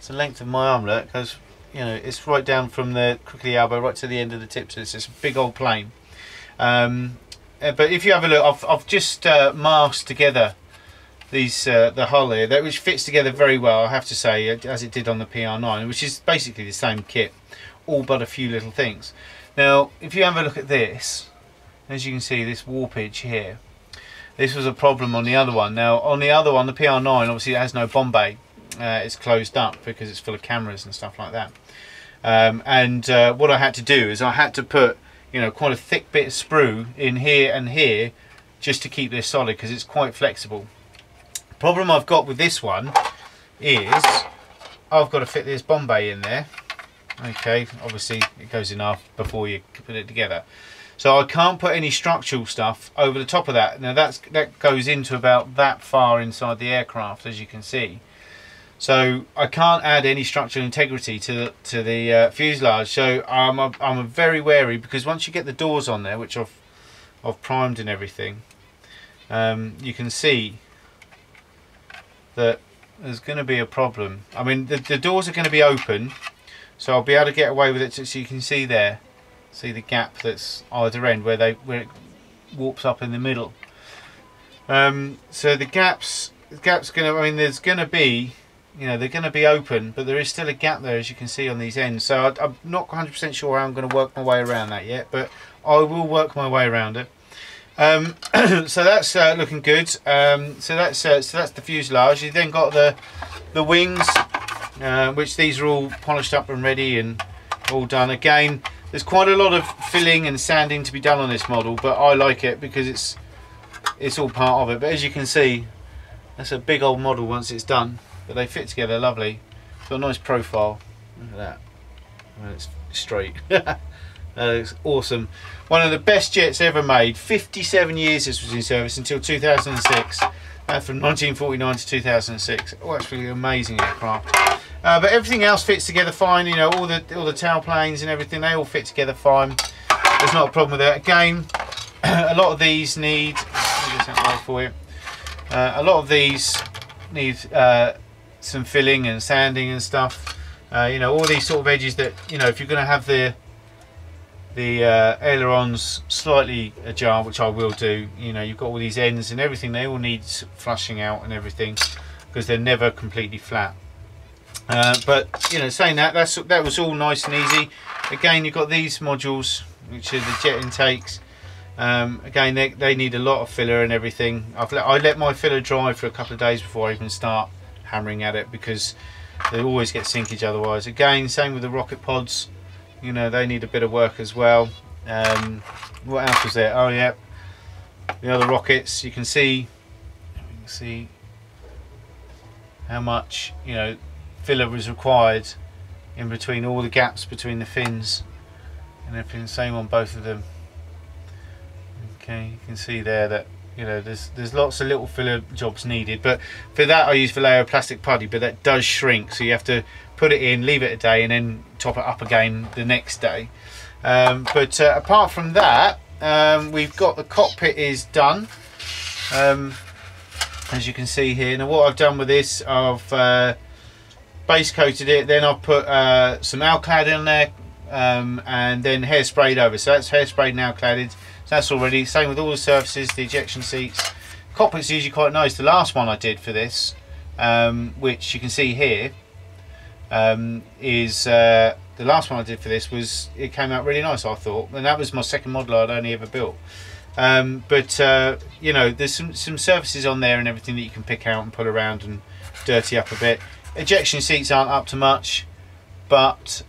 length of my arm, look, because you know it's right down from the crook of the elbow right to the end of the tip, so it's just a big old plane. But if you have a look, I've just masked together these the hull here, which fits together very well, I have to say, as it did on the PR9, which is basically the same kit, all but a few little things. Now, if you have a look at this, as you can see, this warpage here, this was a problem on the other one. Now, on the other one, the PR9, obviously it has no bomb bay. It's closed up because it's full of cameras and stuff like that. What I had to do is I had to put, you know, quite a thick bit of sprue in here and here just to keep this solid, because it's quite flexible. The problem I've got with this one is I've got to fit this bomb bay in there. Okay, obviously it goes in half before you put it together, so I can't put any structural stuff over the top of that. Now that goes into about that far inside the aircraft, as you can see, so I can't add any structural integrity to the fuselage. So I'm very wary, because once you get the doors on there, which I've primed and everything, you can see that there's going to be a problem. I mean, the doors are going to be open, so I'll be able to get away with it. So you can see there, see the gap that's either end where it warps up in the middle. So the gap's going to, I mean, there's going to be, you know, they're going to be open, but there is still a gap there, as you can see on these ends. So I'm not 100% sure how I'm going to work my way around that yet, but I will work my way around it. So that's looking good. So that's the fuselage. You then got the wings, which these are all polished up and ready and all done. Again, there's quite a lot of filling and sanding to be done on this model, but I like it because it's all part of it. But as you can see, that's a big old model once it's done, but they fit together lovely. It's got a nice profile. Look at that. Well, it's straight. That looks awesome. One of the best jets ever made. 57 years this was in service, until 2006. From 1949 to 2006. Oh, that's really amazing aircraft. But everything else fits together fine. You know, all the tailplanes and everything, they all fit together fine. There's not a problem with that. Again, a lot of these need. Let me get that right for you. A lot of these need some filling and sanding and stuff. You know, all these sort of edges that, you know, if you're going to have the ailerons slightly ajar, which I will do, you know, you've got all these ends and everything, they all need flushing out and everything, because they're never completely flat. But you know, saying that, that was all nice and easy. Again, you've got these modules, which are the jet intakes. Again, they need a lot of filler and everything. I let my filler dry for a couple of days before I even start hammering at it, because they always get sinkage otherwise. Again, same with the rocket pods. You know, they need a bit of work as well. What else was there? Oh yeah, the other rockets. You can see how much, you know, filler was required in between all the gaps between the fins and everything. Same on both of them. Okay, you can see there that, you know, there's lots of little filler jobs needed, but for that I use Vallejo plastic putty, but that does shrink, so you have to put it in, leave it a day, and then top it up again the next day. But apart from that, we've got the cockpit is done, as you can see here. Now what I've done with this, I've base coated it, then I've put some alclad in there, and then hairsprayed over. So that's hairsprayed and alcladded. So that's already, same with all the surfaces, the ejection seats. Cockpit's usually quite nice. The last one I did for this, which you can see here, the last one I did for this was, it came out really nice, I thought, and that was my second model I'd only ever built. You know, there's some surfaces on there and everything that you can pick out and put around and dirty up a bit. Ejection seats aren't up to much, but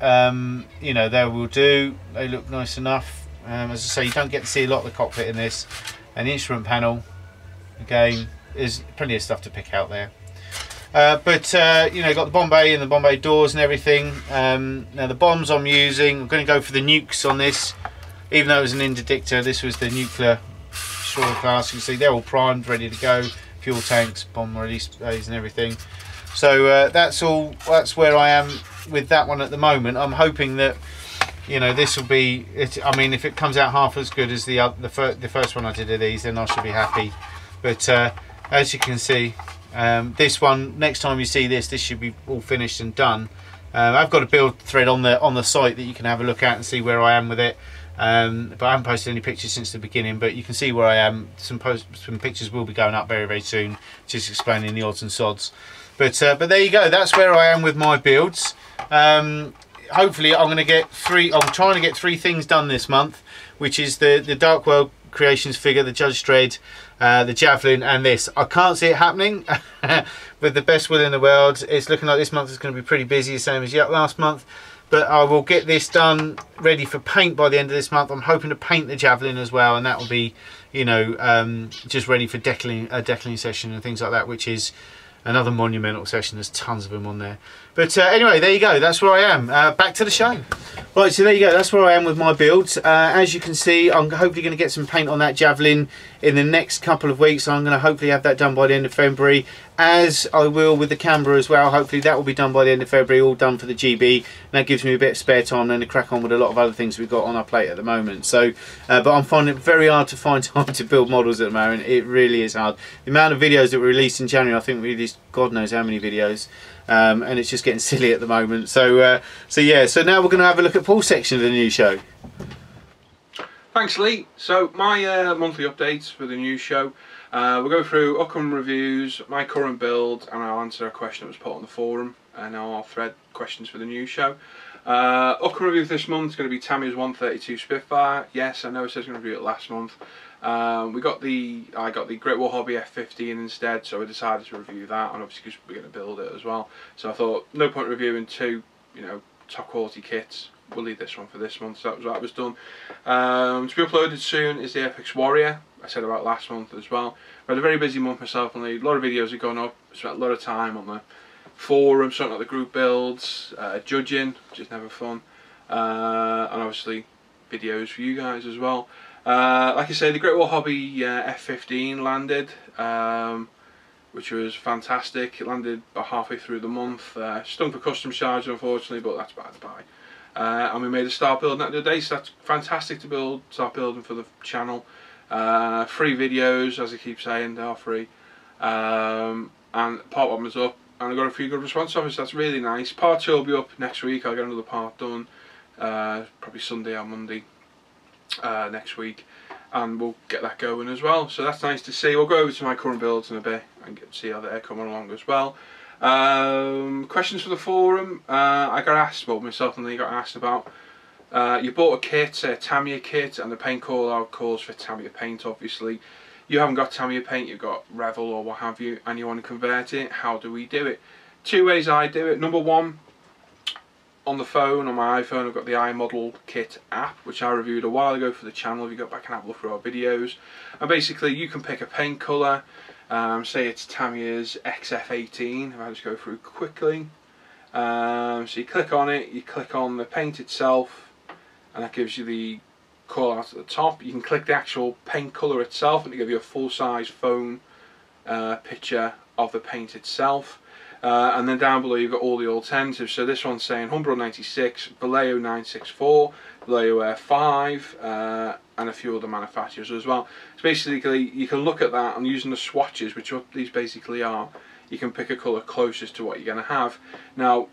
you know, they will do. They look nice enough. As I say, you don't get to see a lot of the cockpit in this. And the instrument panel, again, there's plenty of stuff to pick out there. You know, got the Bombay and the Bombay doors and everything. Now the bombs I'm using, I'm going to go for the nukes on this. Even though it was an interdictor, this was the nuclear straw class. You can see they're all primed, ready to go. Fuel tanks, bomb release bays and everything. So that's where I am with that one at the moment. I'm hoping that, you know, this will be I mean, if it comes out half as good as the first one I did of these, then I should be happy. But as you can see, this one, next time you see this should be all finished and done. I've got a build thread on the site that you can have a look at and see where I am with it. But I haven't posted any pictures since the beginning, but you can see where I am. Some pictures will be going up very, very soon, just explaining the odds and sods. But there you go, that's where I am with my builds. Hopefully I'm going to get I'm trying to get 3 things done this month, which is the Dark World Creations figure, the Judge Dredd, the Javelin, and this. I can't see it happening with the best will in the world. It's looking like this month is going to be pretty busy, the same as last month. But I will get this done, ready for paint by the end of this month. I'm hoping to paint the Javelin as well, and that will be, you know, just ready for a decaling session and things like that, which is another monumental session. There's tons of them on there. But anyway, there you go, that's where I am. Back to the show. Right, so there you go, that's where I am with my builds. As you can see, I'm hopefully going to get some paint on that Javelin in the next couple of weeks. I'm going to hopefully have that done by the end of February, as I will with the camera as well. Hopefully that will be done by the end of February, all done for the GB. And that gives me a bit of spare time then to crack on with a lot of other things we've got on our plate at the moment. So, but I'm finding it very hard to find time to build models at the moment. It really is hard. The amount of videos that were released in January, I think we released God knows how many videos. And it's just getting silly at the moment. So yeah, so now we're going to have a look at Paul's section of the new show. Thanks, Lee. So my monthly updates for the new show. We'll go through upcoming reviews, my current build, and I'll answer a question that was put on the forum, and I'll thread questions for the new show. Upcoming review this month is going to be Tamiya's 132 Spitfire. Yes, I know I said I was going to review it last month. I got the Great Wall Hobby F15 instead, so I decided to review that, and obviously because we're going to build it as well. So I thought no point reviewing 2, you know, top quality kits. We'll leave this one for this month. So that was done. To be uploaded soon is the FX Warrior. I said about last month as well. I had a very busy month myself, and a lot of videos have gone up. Spent a lot of time on the forum, sorting out the group builds, judging, which is never fun, and obviously videos for you guys as well. Like I say, the Great Wall Hobby F15 landed, which was fantastic. It landed about halfway through the month. Stung for customs charge, unfortunately, but that's by the by. And we made a start building that the other day, so that's fantastic to start building for the channel. Free videos, as I keep saying, they are free. And part 1 was up, and I got a few good response off it, so that's really nice. Part 2 will be up next week. I'll get another part done, probably Sunday or Monday next week, and we'll get that going as well. So that's nice to see. We'll go over to my current builds in a bit and see how they're coming along as well. Questions for the forum. I got asked, well, myself and Lee got asked about, you bought a kit, a Tamiya kit, and the paint call out calls for Tamiya paint. Obviously you haven't got Tamiya paint, you've got Revel or what have you, and you want to convert it. How do we do it? 2 ways I do it. Number 1, on the phone, on my iPhone, I've got the iModel Kit app, which I reviewed a while ago for the channel. If you go back and have a look through our videos, and basically you can pick a paint colour. Say it's Tamiya's XF18. If I just go through quickly, so you click on it, you click on the paint itself, and that gives you the call out at the top. You can click the actual paint colour itself, and it gives you a full-size phone picture of the paint itself. And then down below you've got all the alternatives. So this one's saying Humbrol 96, Vallejo 964, Vallejo Air 5, and a few other manufacturers as well. So basically you can look at that, and using the swatches, which what these basically are, you can pick a colour closest to what you're going to have. Now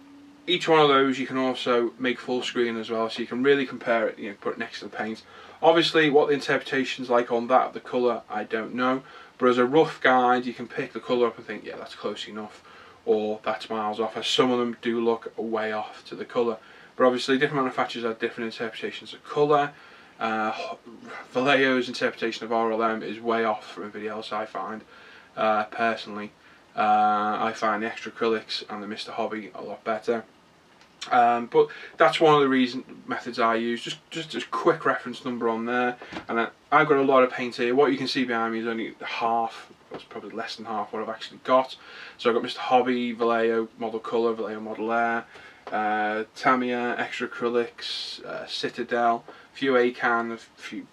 each one of those you can also make full screen as well, so you can really compare it, you know, put it next to the paint. Obviously what the interpretation's like on that, the colour, I don't know, but as a rough guide you can pick the colour up and think, yeah, that's close enough, or that's miles off, as some of them do look way off to the colour. But obviously different manufacturers have different interpretations of colour. Vallejo's interpretation of RLM is way off from everybody else, I find. Personally, I find the extra acrylics and the Mr. Hobby a lot better. But that's one of the methods I use. Just a quick reference number on there, and I've got a lot of paint here. What you can see behind me is only half That's probably less than half what I've actually got. So I've got Mr. Hobby, Vallejo Model Colour, Vallejo Model Air, Tamiya, Extra Acrylics, Citadel, a few ACAN, a few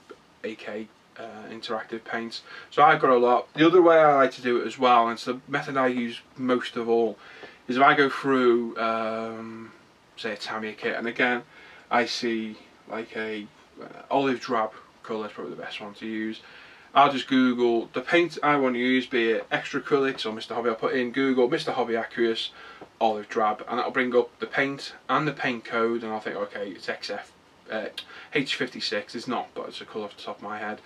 AK interactive paints. So I've got a lot. The other way I like to do it as well, and it's the method I use most of all, is if I go through say a Tamiya kit, and again I see like a olive drab colour is probably the best one to use. I'll just Google the paint I want to use, be it Extra Acrylics or Mr. Hobby. I'll put in Google Mr. Hobby Aqueous olive drab, and that'll bring up the paint and the paint code, and I'll think, okay, it's H56. It's not, but it's a colour off the top of my head.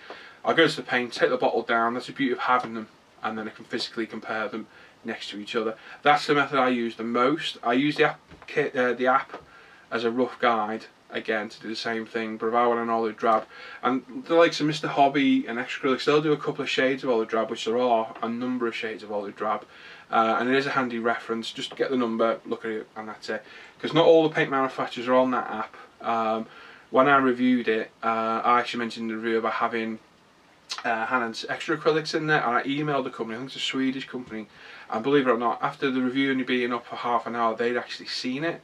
I'll go to the paint, take the bottle down. That's the beauty of having them, and then I can physically compare them next to each other. That's the method I use the most. I use the app as a rough guide, again, to do the same thing, but if I want an olive drab, and the likes of Mr. Hobby and Extra Acrylics, they'll do a couple of shades of olive drab, which there are a number of shades of olive drab, and it is a handy reference. Just get the number, look at it, and that's it. Because not all the paint manufacturers are on that app. When I reviewed it, I actually mentioned in the review about having Hannon's Extra Acrylics in there, and I emailed the company, I think it's a Swedish company, and believe it or not, after the review only being up for half an hour, they'd actually seen it,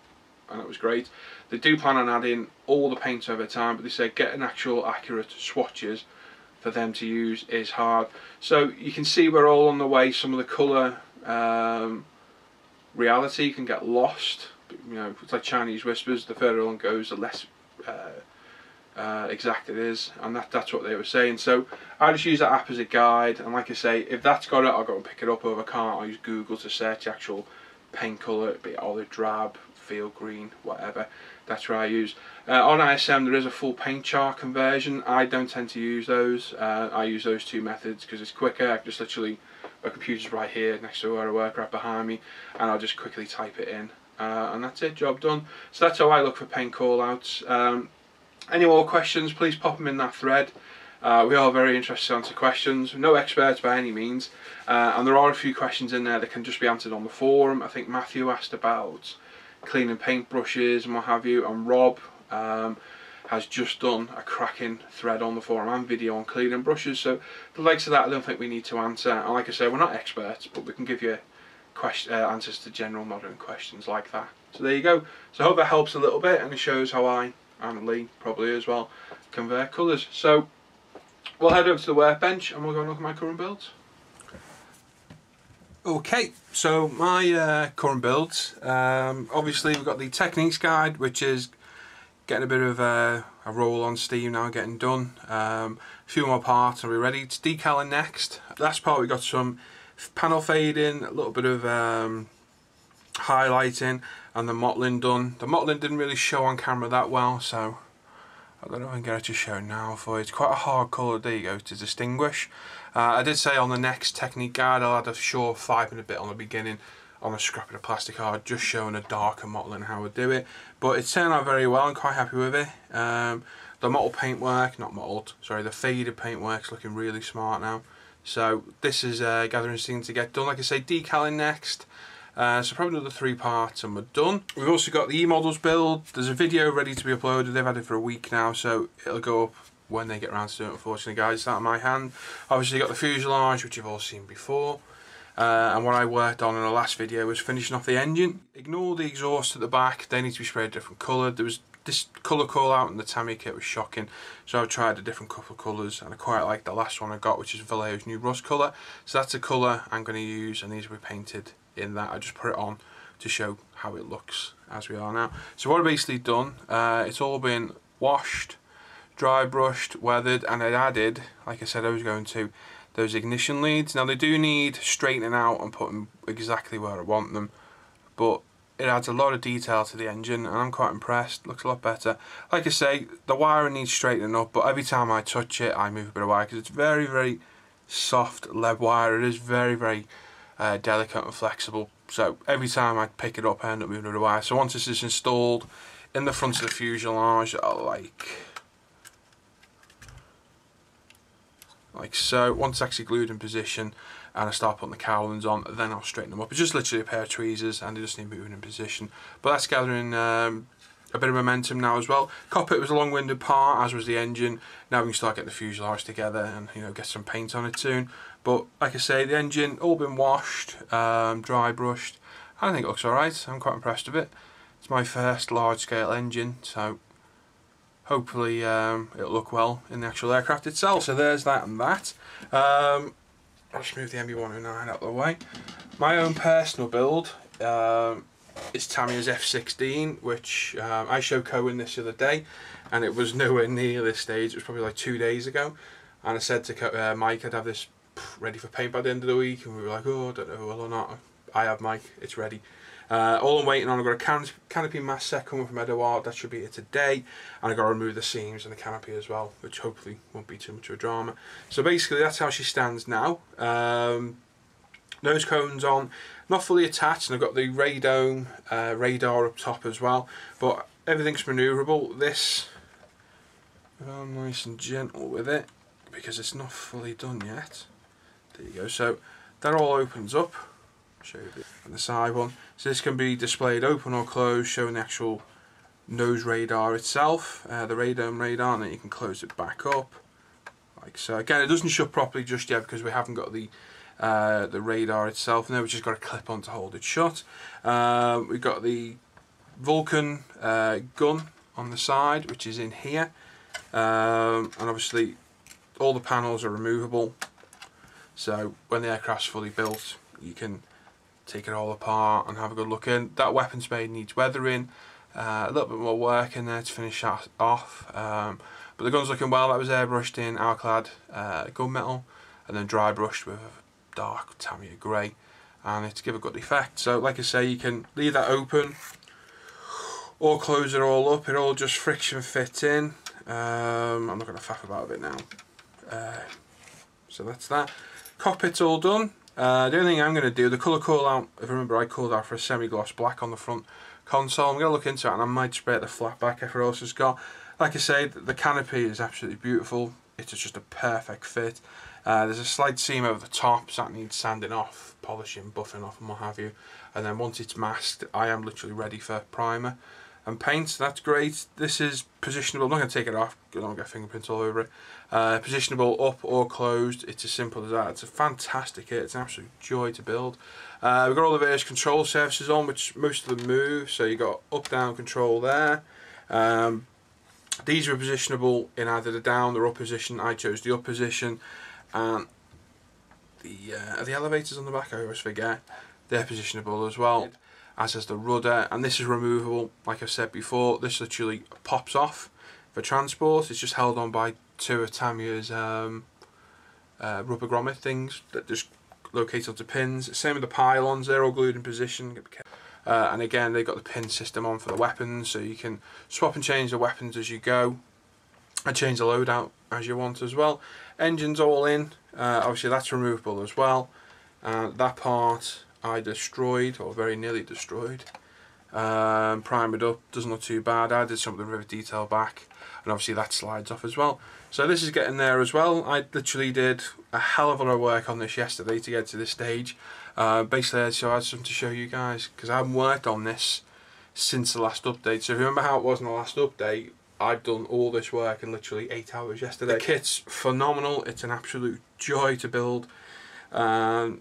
and it was great. They do plan on adding all the paints over time, but they say getting actual accurate swatches for them to use is hard. So you can see we're all on the way. Some of the colour reality can get lost. You know, it's like Chinese whispers. The further on goes, the less exact it is, and that's what they were saying. So I just use that app as a guide, and like I say, if that's got it, I'll go and pick it up. Or if I can't, I'll use Google to search actual paint colour, be it olive drab, field green, whatever. That's what I use. On ISM there is a full paint chart conversion. I don't tend to use those. I use those two methods because it's quicker. I just literally, my computer's right here next to where I work, right behind me, and I'll just quickly type it in, and that's it, job done. So that's how I look for paint call outs. Any more questions, please pop them in that thread. We are very interested to answer questions. No experts by any means, and there are a few questions in there that can just be answered on the forum. I think Matthew asked about cleaning paintbrushes and what have you, and Rob has just done a cracking thread on the forum and video on cleaning brushes. So the likes of that I don't think we need to answer, and like I say, we're not experts, but we can give you answers to general modern questions like that. So there you go. So I hope that helps a little bit, and it shows how I, and Lee probably as well, convert colours. So we'll head over to the workbench and we'll go and look at my current builds. Okay, so my current builds, obviously we've got the techniques guide, which is getting a bit of a roll on steam now, getting done. A few more parts and we're ready. It's decaling next. Last part we got some panel fading, a little bit of highlighting, and the mottling done. The mottling didn't really show on camera that well, so I don't know if I can get it to show now for you. It's quite a hard colour, there you go, to distinguish. I did say on the next technique guide I'll add a short 5-minute bit on the beginning on a scrap of the plastic card, just showing a darker mottling how I do it. But it's turned out very well, I'm quite happy with it. The mottled paintwork, not mottled, sorry, the faded paintwork's looking really smart now. So this is gathering steam to get done. Like I say, decaling next. So probably another 3 parts and we're done. We've also got the E-models build. There's a video ready to be uploaded. They've had it for a week now, so it'll go up when they get around to do it. Unfortunately, guys, it's out of my hand. Obviously got the fuselage, which you've all seen before, and what I worked on in the last video was finishing off the engine. Ignore the exhaust at the back, they need to be sprayed a different colour. There was this colour call out in the Tamiya kit was shocking, so I tried a different couple of colours, and I quite like the last one I got, which is Vallejo's new rust colour. So that's the colour I'm going to use, and these will be painted in that. I just put it on to show how it looks as we are now. So what I've basically done, it's all been washed, dry brushed, weathered, and I added, like I said I was going to, those ignition leads. Now they do need straightening out and putting exactly where I want them, but it adds a lot of detail to the engine and I'm quite impressed. Looks a lot better. Like I say, the wiring needs straightening up, but every time I touch it I move a bit of wire because it's very, very soft lead wire. It is very, very delicate and flexible, so every time I pick it up I end up moving a bit of wire. So once this is installed in the front of the fuselage, like so, once it's actually glued in position and I start putting the cowlings on, then I'll straighten them up. It's just literally a pair of tweezers and they just need moving in position. But that's gathering a bit of momentum now as well. Cockpit was a long-winded part, as was the engine. Now we can start getting the fuselage together and, you know, get some paint on it soon. But like I say, the engine all been washed, dry brushed. I think it looks alright. I'm quite impressed with it. It's my first large scale engine, so hopefully it'll look well in the actual aircraft itself. So there's that and that. I'll just move the MB109 out of the way. My own personal build is Tamiya's F16, which I showed Cohen this the other day, and it was nowhere near this stage. It was probably like 2 days ago, and I said to Mike I'd have this ready for paint by the end of the week, and we were like, oh, I don't know whether or not. I have, Mike, it's ready. All I'm waiting on, I've got a canopy mask set coming from Edouard, that should be here today, and I've got to remove the seams and the canopy as well, which hopefully won't be too much of a drama. So basically that's how she stands now. Nose cones on, not fully attached, and I've got the radome radar up top as well, but everything's manoeuvrable. This, I'm nice and gentle with it because it's not fully done yet. There you go. So that all opens up. I'll show you a bit on the side one. So this can be displayed open or closed, showing the actual nose radar itself, the radome radar, and then you can close it back up like so. Again, it doesn't shut properly just yet because we haven't got the radar itself now. We've just got a clip on to hold it shut. We've got the Vulcan gun on the side, which is in here, and obviously all the panels are removable, so when the aircraft's fully built you can take it all apart and have a good look in. That weapons bay needs weathering, a little bit more work in there to finish that off, but the gun's looking well. That was airbrushed in Alclad gunmetal and then dry brushed with a dark Tamiya grey, and it's give a good effect. So like I say, you can leave that open or close it all up. It all just friction fits in. I'm not going to faff about it now. So that's that. Cockpit's all done. The only thing I'm going to do, the colour call out, if I remember I called out for a semi-gloss black on the front console. I'm going to look into it and I might spray the flat back if it also has got. Like I say, the canopy is absolutely beautiful. It's just a perfect fit. There's a slight seam over the top, so that needs sanding off, polishing, buffing off and what have you. And then once it's masked, I am literally ready for primer and paint. So that's great. This is positionable. I'm not going to take it off, I don't get fingerprints all over it. Positionable up or closed. It's as simple as that. It's a fantastic kit. It's an absolute joy to build. We've got all the various control surfaces on, which most of them move. So you got up down control there. These are positionable in either the down or up position. I chose the up position. And the elevators on the back, I always forget, they're positionable as well, as is the rudder, and this is removable. Like I've said before, this literally pops off for transport. It's just held on by two of Tamiya's rubber grommet things that just locate onto pins. Same with the pylons, they're all glued in position. And again, they've got the pin system on for the weapons, so you can swap and change the weapons as you go and change the loadout as you want as well. Engine's all in, obviously that's removable as well. That part I destroyed, or very nearly destroyed. Primed up, doesn't look too bad. I did some of the rivet detail back, and obviously that slides off as well. So this is getting there as well. I literally did a hell of a lot of work on this yesterday to get to this stage. Basically, so I had something to show you guys, because I haven't worked on this since the last update. So if you remember how it was in the last update, I've done all this work in literally 8 hours yesterday. The kit's phenomenal. It's an absolute joy to build. The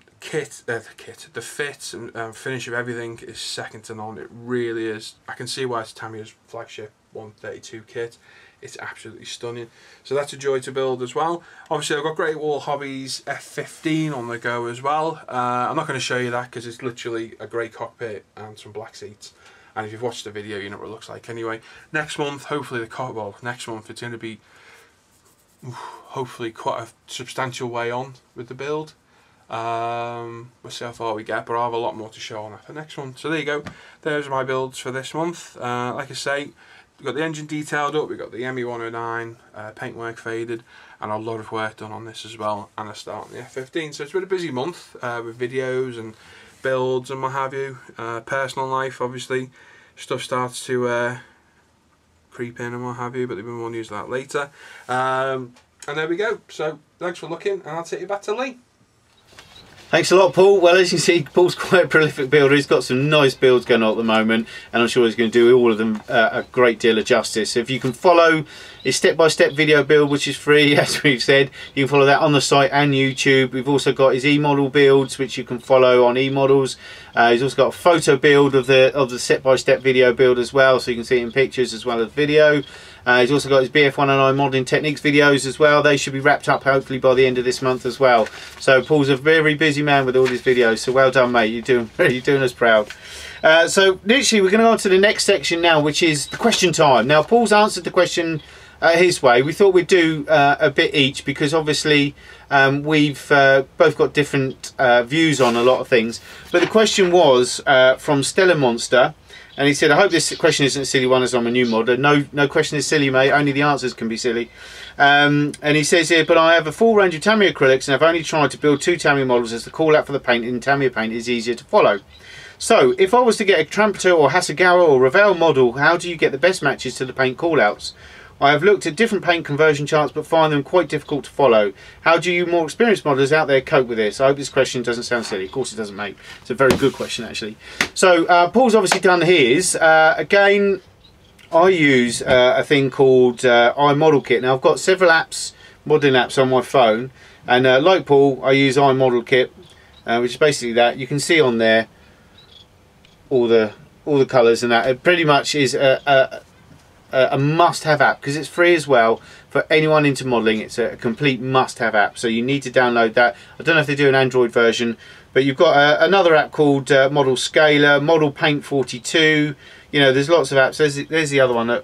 fit and finish of everything is second to none. It really is. I can see why it's Tamiya's flagship 132 kit. It's absolutely stunning. So that's a joy to build as well. Obviously I've got Great Wall Hobbies F15 on the go as well. I'm not going to show you that because it's literally a grey cockpit and some black seats. And if you've watched the video, you know what it looks like anyway. Next month, hopefully next month it's going to be hopefully quite a substantial way on with the build. We'll see how far we get, but I'll have a lot more to show on that for next one. So there you go. There's my builds for this month. Like I say, we've got the engine detailed up, we've got the ME109 paintwork faded, and a lot of work done on this as well, and a start on the F15. So it's been a busy month with videos and builds and what have you. Personal life, obviously, stuff starts to creep in and what have you, but there'll be more news of that later. And there we go. So thanks for looking, and I'll take you back to Lee. Thanks a lot, Paul. Well, as you see, Paul's quite a prolific builder. He's got some nice builds going on at the moment, and I'm sure he's going to do all of them a great deal of justice. So if you can follow is step-by-step video build, which is free, as we've said. You can follow that on the site and YouTube. We've also got his e-model builds, which you can follow on e-models. He's also got a photo build of the step-by-step video build as well, so you can see it in pictures as well as video. He's also got his BF109 modelling techniques videos as well. They should be wrapped up hopefully by the end of this month as well. So Paul's a very busy man with all his videos, so well done, mate. You're doing us proud. So literally we're going to go on to the next section now, which is the question time. Now Paul's answered the question his way. We thought we'd do a bit each, because obviously we've both got different views on a lot of things. But the question was from Stellar Monster, and he said, I hope this question isn't a silly one as I'm a new modder. No question is silly, mate. Only the answers can be silly. And he says here, but I have a full range of Tamiya acrylics and I've only tried to build 2 Tamiya models, as the call out for the paint in Tamiya paint is easier to follow. So if I was to get a Trumpeter or Hasegawa or Revell model, how do you get the best matches to the paint callouts? I have looked at different paint conversion charts but find them quite difficult to follow. How do you more experienced modelers out there cope with this? I hope this question doesn't sound silly. Of course it doesn't, mate. It's a very good question actually. So Paul's obviously done his. Again, I use a thing called iModel Kit. Now I've got several apps, modelling apps on my phone, and like Paul, I use iModel Kit, which is basically that. You can see on there all the colours and that. It pretty much is a must-have app, because it's free as well for anyone into modelling. It's a complete must-have app, so you need to download that. I don't know if they do an Android version, but you've got another app called Model Scaler, Model Paint 42. You know, there's lots of apps. There's the other one,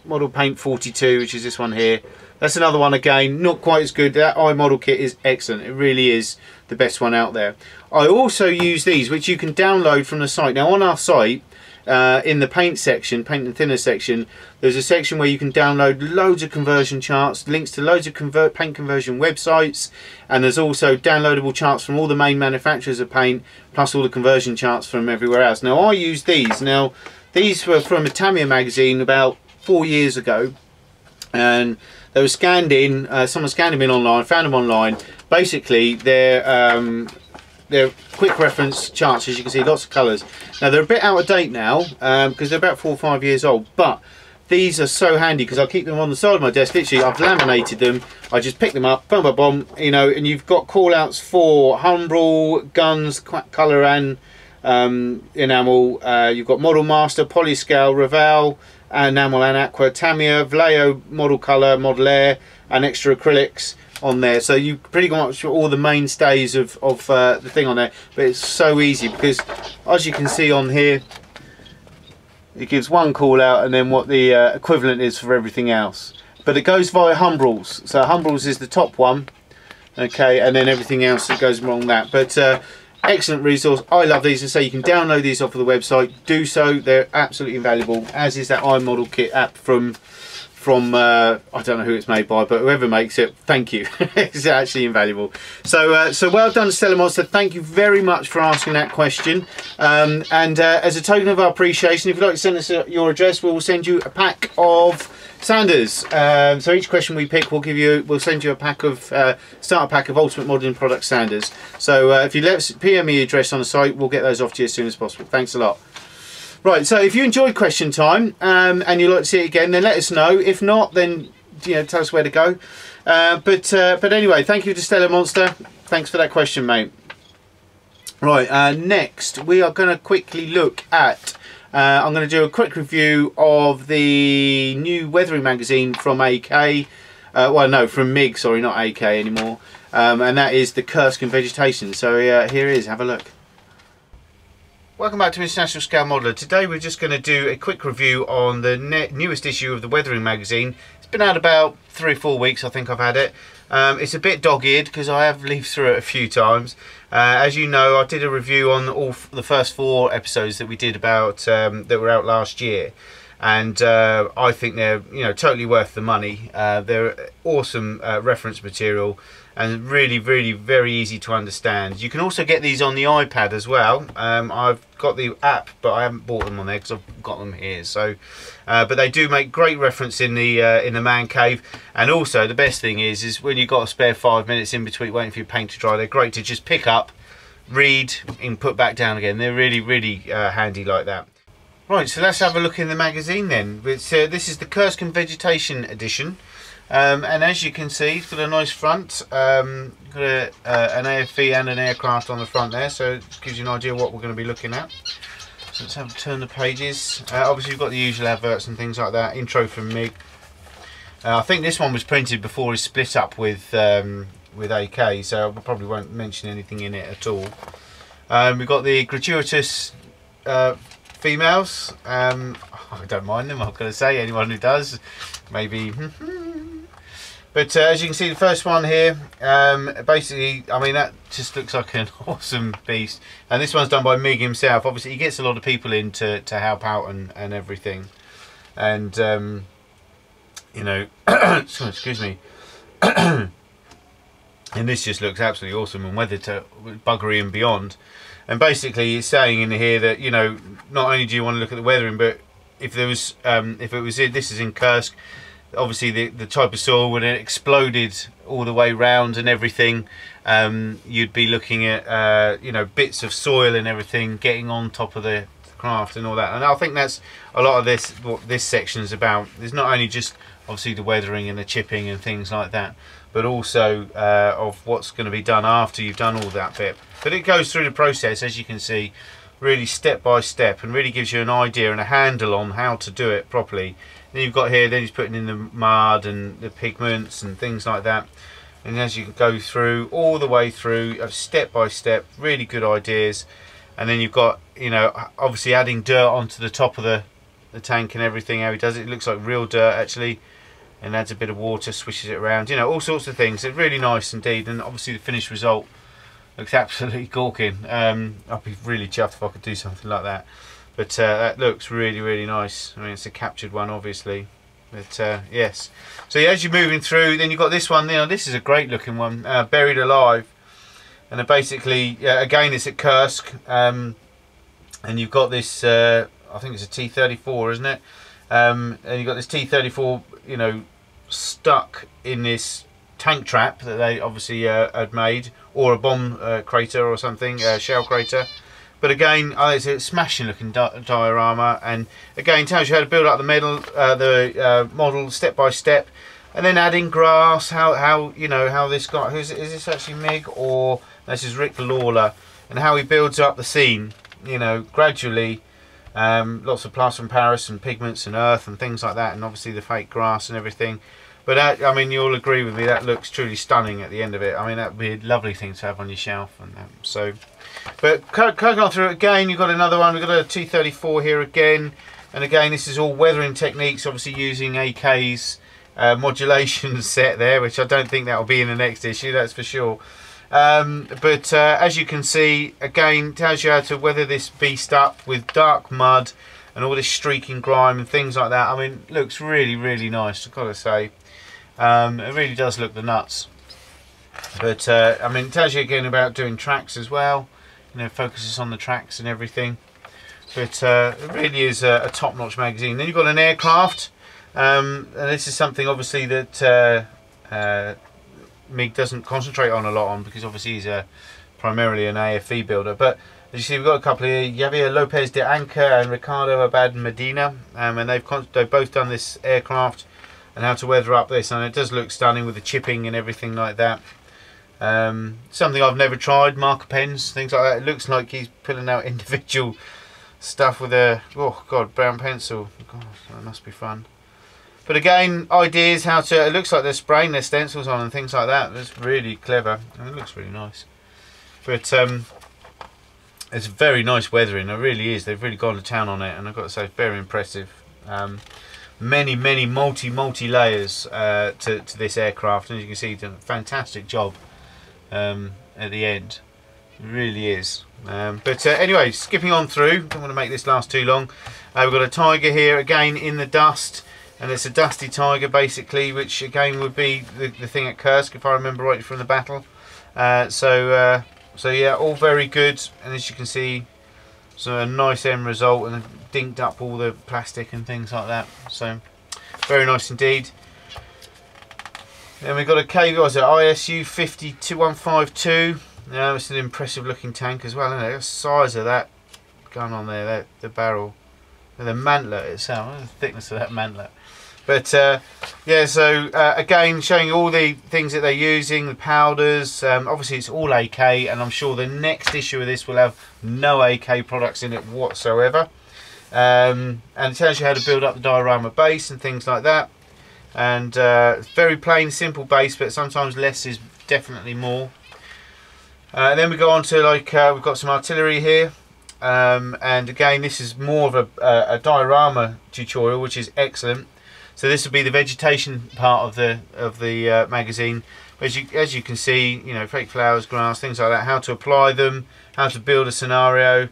Model Paint 42, which is this one here. That's another one, again, not quite as good. That iModel Kit is excellent. It really is the best one out there. I also use these, which you can download from the site. Now on our site, in the paint section, paint and thinner section, there's a section where you can download loads of conversion charts, links to loads of paint conversion websites, and there's also downloadable charts from all the main manufacturers of paint, plus all the conversion charts from everywhere else. Now I use these. Now these were from a Tamiya magazine about 4 years ago, and they were scanned in, someone scanned them in online, found them online. Basically they're quick reference charts, as you can see, lots of colours. Now they're a bit out of date now, because they're about 4 or 5 years old, but these are so handy because I keep them on the side of my desk. Literally, I've laminated them, I just pick them up, boom, boom, boom, you know, and you've got call outs for Humbrol, Guns, Colour and Enamel. You've got Model Master, Polyscale, Revell, Enamel and Aqua, Tamiya, Vallejo, Model Colour, Model Air, and extra acrylics on there. So you pretty much all the mainstays of the thing on there, but it's so easy because, as you can see on here, it gives one call out and then what the equivalent is for everything else. But it goes via Humbrol's, so Humbrol's is the top one, okay, and then everything else that goes along that. But excellent resource. I love these, and so you can download these off of the website. Do so, they're absolutely invaluable, as is that iModel Kit app from I don't know who it's made by, but whoever makes it, thank you. It's actually invaluable. So so well done, Stellar Monster. Thank you very much for asking that question. And as a token of our appreciation, if you'd like to send us your address, we will send you a pack of sanders. So each question we pick, we'll send you a pack of starter pack of Ultimate Modelling Product sanders. So if you let us PM me your address on the site, we'll get those off to you as soon as possible. Thanks a lot. Right, so if you enjoyed question time and you'd like to see it again, then let us know. If not, then tell us where to go. But anyway, thank you to Stellar Monster. Thanks for that question, mate. Right, next we are going to quickly look at. I'm going to do a quick review of the new weathering magazine from AK. Well, no, from MIG. Sorry, not AK anymore. And that is the Kursk Vegetation. So here it is. Have a look. Welcome back to International Scale Modeller. Today we're just going to do a quick review on the newest issue of the Weathering magazine. It's been out about 3 or 4 weeks, I think I've had it. It's a bit dog-eared because I have leafed through it a few times. As you know, I did a review on the first 4 episodes that we did about that were out last year, and I think they're totally worth the money. They're awesome reference material and really very easy to understand. You can also get these on the iPad as well. I've got the app, but I haven't bought them on there because I've got them here. So but they do make great reference in the man cave. And also the best thing is when you've got a spare 5 minutes in between waiting for your paint to dry, they're great to just pick up, read and put back down again. They're really handy like that. Right, so let's have a look in the magazine then. This is the Kursk Vegetation edition, and as you can see, it's got a nice front. Got an AFV and an aircraft on the front there, so it gives you an idea of what we're going to be looking at. So let's have a turn the pages. Obviously, you've got the usual adverts and things like that. Intro from MiG. I think this one was printed before it's split up with AK, so I probably won't mention anything in it at all. We've got the gratuitous females. I don't mind them, I've got to say. Anyone who does, maybe. But as you can see, the first one here, basically, I mean, that just looks like an awesome beast. And this one's done by MiG himself. Obviously, he gets a lot of people in to help out and everything. And, you know, excuse me. And this just looks absolutely awesome and weathered to buggery and beyond. And basically, it's saying in here that, you know, not only do you want to look at the weathering, but if there was, this is in Kursk, obviously the type of soil when it exploded all the way round and everything, you'd be looking at, you know, bits of soil and everything getting on top of the craft and all that. And I think that's a lot of this, what this section is about. There's not only just obviously the weathering and the chipping and things like that, but also of what's going to be done after you've done all that bit. But it goes through the process, as you can see, really step by step, and really gives you an idea and a handle on how to do it properly. Then you've got here, then he's putting in the mud and the pigments and things like that. And as you can go through, all the way through, step by step, really good ideas. And then you've got, you know, obviously adding dirt onto the top of the tank and everything, how he does it. It looks like real dirt actually. And adds a bit of water, swishes it around, you know, all sorts of things. It's really nice indeed, and obviously the finished result looks absolutely corking. I'd be really chuffed if I could do something like that. But that looks really, really nice. I mean, it's a captured one, obviously. But yes. So yeah, as you're moving through, then you've got this one. You know, this is a great looking one, Buried Alive. And basically, again, it's at Kursk. And you've got this, I think it's a T-34, isn't it? And you've got this T-34, you know, stuck in this tank trap that they obviously had made, or a bomb crater or something, shell crater. But again, it's a smashing looking diorama, and again tells you how to build up the model step by step, and then adding grass. How you know how this guy, is this actually MiG or this is Rick Lawler, and how he builds up the scene, you know, gradually. Lots of plaster from Paris and pigments and earth and things like that, and obviously the fake grass and everything. But that, I mean, you'll agree with me, that looks truly stunning at the end of it. I mean, that would be a lovely thing to have on your shelf. And so, but going on through it again, you've got another one. We've got a T-34 here again, and again, this is all weathering techniques, obviously using AK's modulation set there, which I don't think that will be in the next issue, that's for sure. But as you can see, again, tells you how to weather this beast up with dark mud and all this streaking grime and things like that. I mean, it looks really, really nice, I've got to say. It really does look the nuts. But I mean, it tells you again about doing tracks as well. You know, focuses on the tracks and everything. But it really is a top-notch magazine. Then you've got an aircraft, and this is something obviously that MiG doesn't concentrate on a lot on, because obviously he's primarily an AFV builder. But as you see, we've got a couple here, Javier Lopez de Anca and Ricardo Abad Medina, and they've both done this aircraft and how to weather up this, and it does look stunning with the chipping and everything like that. Something I've never tried, marker pens, things like that. It looks like he's pulling out individual stuff with a, oh god, brown pencil. God, that must be fun. But again, ideas how to, it looks like they're spraying their stencils on and things like that. It's really clever, and it looks really nice. But it's very nice weathering, it really is. They've really gone to town on it, and I've got to say, very impressive. Many multi layers to this aircraft, and as you can see, done a fantastic job at the end. It really is. But anyway, skipping on through, don't want to make this last too long. We've got a tiger here again in the dust, and it's a dusty tiger basically, which again would be the thing at Kursk, if I remember rightly from the battle. So yeah, all very good, and as you can see, so a nice end result, and dinked up all the plastic and things like that. So very nice indeed. Then we've got a KV, what is it, ISU 52152. Now it's an impressive looking tank as well, isn't it? The size of that gun on there, the barrel, the mantlet itself. The thickness of that mantlet. But yeah, so again, showing all the things that they're using, the powders. Obviously, it's all AK, and I'm sure the next issue of this will have no AK products in it whatsoever. And it tells you how to build up the diorama base and things like that. And very plain, simple base, but sometimes less is definitely more. Then we go on to, like, we've got some artillery here. And again, this is more of a diorama tutorial, which is excellent. So this will be the vegetation part of the magazine. As you can see, you know, fake flowers, grass, things like that. How to apply them, how to build a scenario.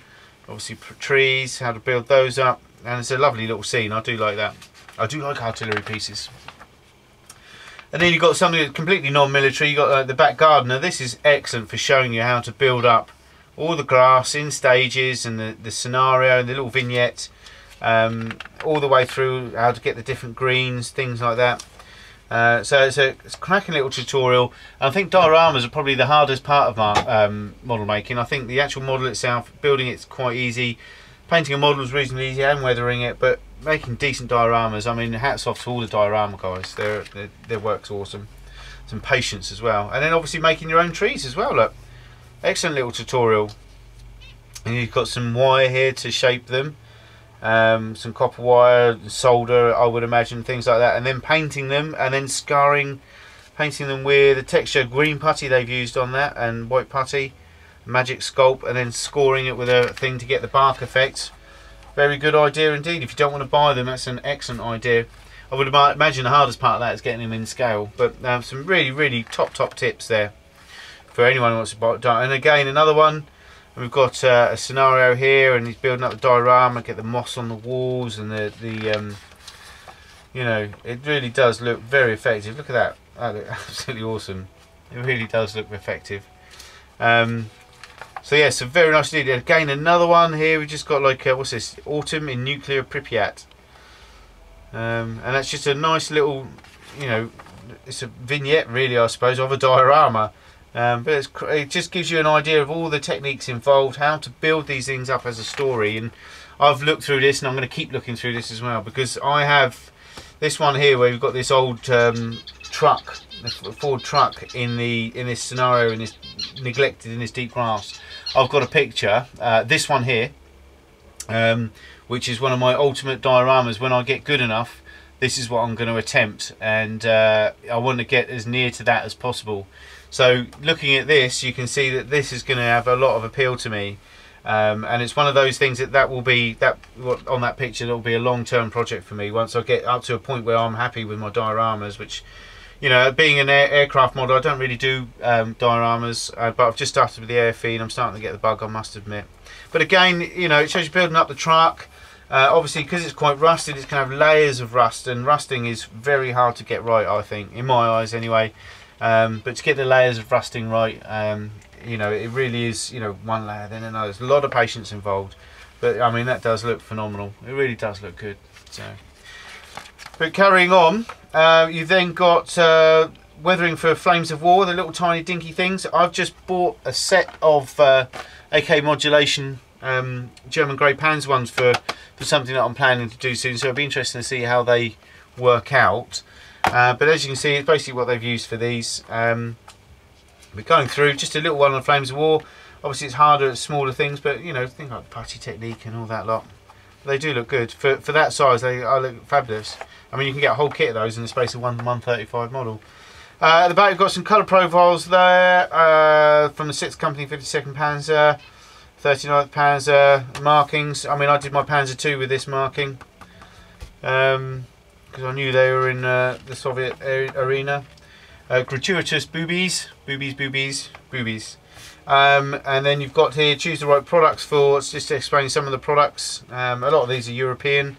Obviously trees, how to build those up. And it's a lovely little scene. I do like that. I do like artillery pieces. And then you've got something that's completely non-military. You've got the back garden. Now this is excellent for showing you how to build up all the grass in stages, and the scenario and the little vignette. All the way through, how to get the different greens, things like that. So it's a cracking little tutorial. And I think dioramas are probably the hardest part of my model making. I think the actual model itself, building it's quite easy. Painting a model is reasonably easy, and weathering it, but making decent dioramas, I mean, hats off to all the diorama guys. Their work's awesome. Some patience as well. And then obviously making your own trees as well, look. Excellent little tutorial. And you've got some wire here to shape them. Some copper wire, solder, I would imagine, things like that, and then painting them, and then painting them with the texture green putty they've used on that, and white putty, magic sculpt, and then scoring it with a thing to get the bark effect. Very good idea indeed. If you don't want to buy them, that's an excellent idea. I would imagine the hardest part of that is getting them in scale, but some really top tips there for anyone who wants to buy it. And again, another one. We've got a scenario here, and he's building up the diorama, get the moss on the walls, and the you know, it really does look very effective. Look at that. That looks absolutely awesome. It really does look effective. So yeah, so very nice to do. Again, another one here. We just got, like, what's this? Autumn in nuclear Pripyat. And that's just a nice little, you know, it's a vignette really, I suppose, of a diorama. But it just gives you an idea of all the techniques involved, how to build these things up as a story. And I've looked through this, and I'm going to keep looking through this as well, because I have this one here where we've got this old truck, the Ford truck in this scenario, in this neglected in this deep grass. I've got a picture, this one here, which is one of my ultimate dioramas. When I get good enough, this is what I'm going to attempt, and I want to get as near to that as possible. So looking at this, you can see that this is going to have a lot of appeal to me, and it's one of those things that will be on that picture. That will be a long-term project for me once I get up to a point where I'm happy with my dioramas. Which, you know, being an aircraft model, I don't really do dioramas, but I've just started with the AFE, and I'm starting to get the bug, I must admit. But again, you know, it shows you building up the truck. Obviously, because it's quite rusted, it's going to have layers of rust, and rusting is very hard to get right, I think, in my eyes anyway. But to get the layers of rusting right, you know, it really is, you know, one layer then another. There's a lot of patience involved, but I mean, that does look phenomenal. It really does look good. So, but carrying on, you've then got weathering for flames of war, the little tiny dinky things. I've just bought a set of AK modulation German grey Panzer ones for something that I'm planning to do soon. So it'll be interesting to see how they work out. But as you can see, it's basically what they've used for these. We're going through just a little one on Flames of War. Obviously it's harder at smaller things, but you know, things like putty technique and all that lot. They do look good. For that size, they look fabulous. I mean, you can get a whole kit of those in the space of one 135 model. At the back we've got some colour profiles there from the 6th Company 52nd Panzer, 39th Panzer markings. I mean, I did my Panzer II with this marking. Because I knew they were in the Soviet arena. Gratuitous boobies. And then you've got here, choose the right products for, it's just explaining some of the products. A lot of these are European,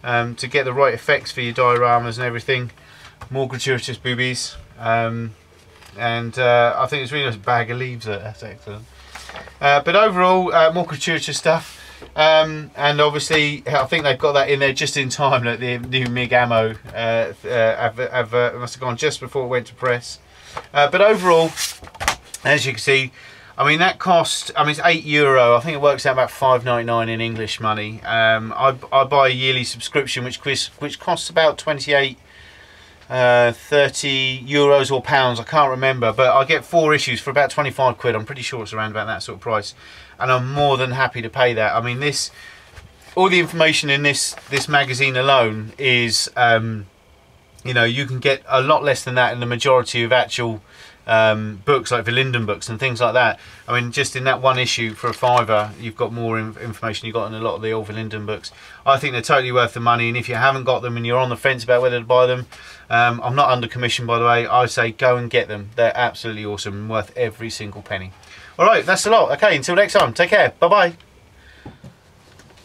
to get the right effects for your dioramas and everything. More gratuitous boobies. And I think it's really nice bag of leaves there, that's excellent. But overall, more gratuitous stuff. And obviously I think they've got that in there just in time that the new MiG ammo must have gone just before it went to press. But overall, as you can see, I mean, that cost, I mean, it's €8. I think it works out about £5.99 in English money. I buy a yearly subscription which costs about 28, 30 euros or pounds, I can't remember, but I get 4 issues for about 25 quid. I'm pretty sure it's around about that sort of price, and I'm more than happy to pay that. I mean, all the information in this magazine alone is, you know, you can get a lot less than that in the majority of actual books like Verlinden books and things like that. I mean, just in that one issue for a £5, you've got more information you've got in a lot of the old Verlinden books. I think they're totally worth the money, and if you haven't got them and you're on the fence about whether to buy them, I'm not under commission, by the way, I say go and get them. They're absolutely awesome and worth every single penny. Alright, that's a lot. Okay, until next time, take care, bye bye.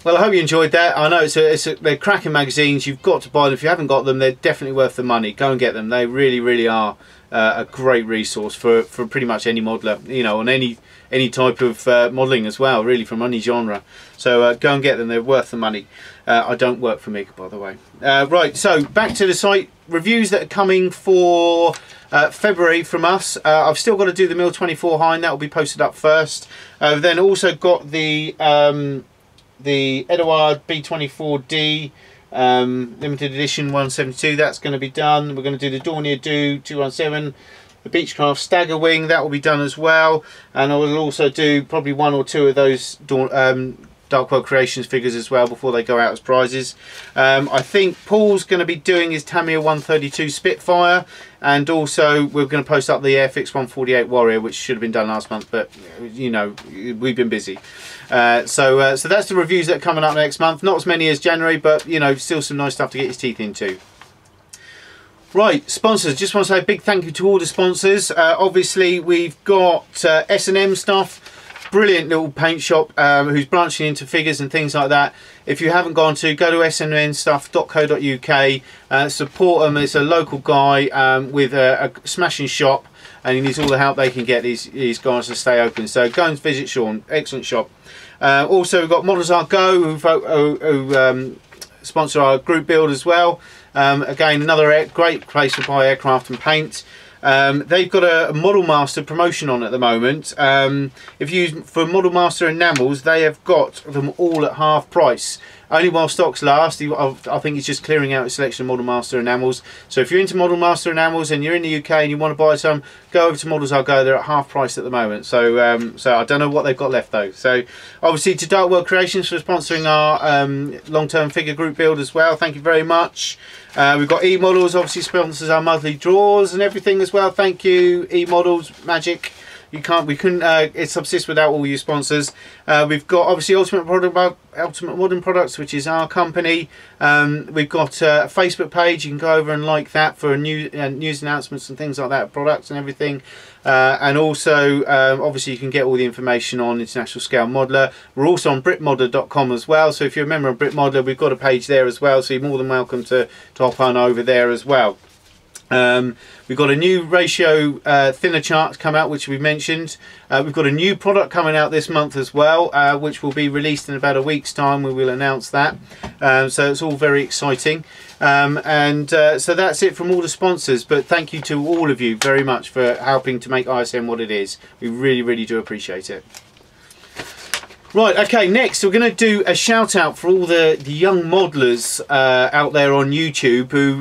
Well, I hope you enjoyed that. I know they're cracking magazines. You've got to buy them. If you haven't got them, they're definitely worth the money. Go and get them. They really, really are a great resource for pretty much any modeler, you know, on any type of modelling as well, really, from any genre. So go and get them. They're worth the money. I don't work for MIG, by the way. Right, so back to the site. Reviews that are coming for February from us. I've still got to do the Mil 24 Hein. That will be posted up first. Then also got the Eduard B24D limited edition 172. That's going to be done. We're going to do the Dornier Do 217, the Beechcraft Stagger Wing. That will be done as well, and I will also do probably 1 or 2 of those Dark World Creations figures as well before they go out as prizes. I think Paul's going to be doing his Tamiya 132 Spitfire, and also we're going to post up the Airfix 148 Warrior, which should have been done last month, but you know, we've been busy. So that's the reviews that are coming up next month. Not as many as January, but you know, still some nice stuff to get your teeth into. Right, sponsors, just want to say a big thank you to all the sponsors. Obviously we've got S&M stuff, brilliant little paint shop who's branching into figures and things like that. If you haven't gone to, go to smnstuff.co.uk, support them. It's a local guy with a smashing shop, and he needs all the help they can get these guys to stay open. So go and visit Sean, excellent shop. Also we've got Models Are Go who sponsor our group build as well. Again, another great place to buy aircraft and paint. They've got a Model Master promotion on at the moment. If you for Model Master enamels, they have got them all at half price. Only while stocks last. I think it's just clearing out a selection of Model Master enamels. So if you're into Model Master enamels and you're in the UK and you want to buy some, go over to Models I'll Go. They're at half price at the moment. So so I don't know what they've got left though. So obviously to Dark World Creations for sponsoring our long-term figure group build as well. Thank you very much. We've got E-Models, obviously sponsors our monthly draws and everything as well. Thank you, E-Models, Magic. We couldn't subsist without all your sponsors. We've got obviously Ultimate Modern Products, which is our company. We've got a Facebook page. You can go over and like that for news announcements and things like that, products and everything. And also obviously you can get all the information on International Scale Modeler. We're also on BritModeler.com as well, so if you're a member of BritModeler, we've got a page there as well, so you're more than welcome to hop on over there as well. We've got a new ratio thinner chart come out, which we mentioned. We've got a new product coming out this month as well, which will be released in about a week's time. We will announce that. So it's all very exciting. So that's it from all the sponsors, but thank you to all of you very much for helping to make ISM what it is. We really, really do appreciate it. Right, okay, next we're going to do a shout out for all the young modelers out there on YouTube who,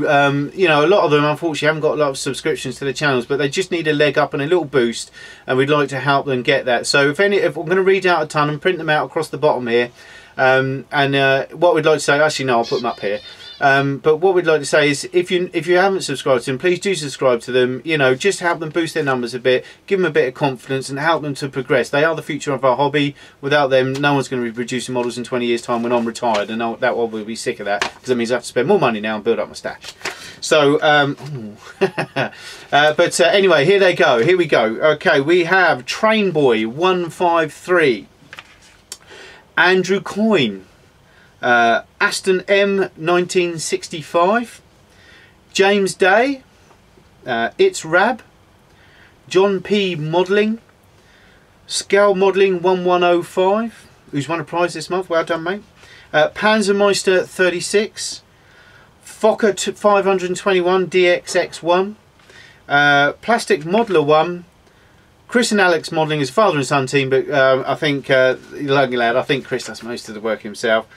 you know, a lot of them unfortunately haven't got a lot of subscriptions to the channels, but they just need a leg up and a little boost, and we'd like to help them get that. So if I'm going to read out a ton and print them out across the bottom here, what we'd like to say, actually no, I'll put them up here. But what we'd like to say is if you haven't subscribed to them, please do subscribe to them. You know, just help them boost their numbers a bit, give them a bit of confidence and help them to progress. They are the future of our hobby. Without them, no one's going to be producing models in 20 years time when I'm retired, and that one will be sick of that, because that means I have to spend more money now and build up my stash. So but anyway, here they go, here we go. Okay, we have Trainboy 153, Andrew Coyne, Aston M 1965, James Day, It's Rab, John P Modelling, Scale Modelling 1105, who's won a prize this month, well done mate, Panzermeister 36, Fokker 521 DXX1, Plastic Modeler 1, Chris and Alex modelling is father and son team, but I think lucky lad, I think Chris does most of the work himself.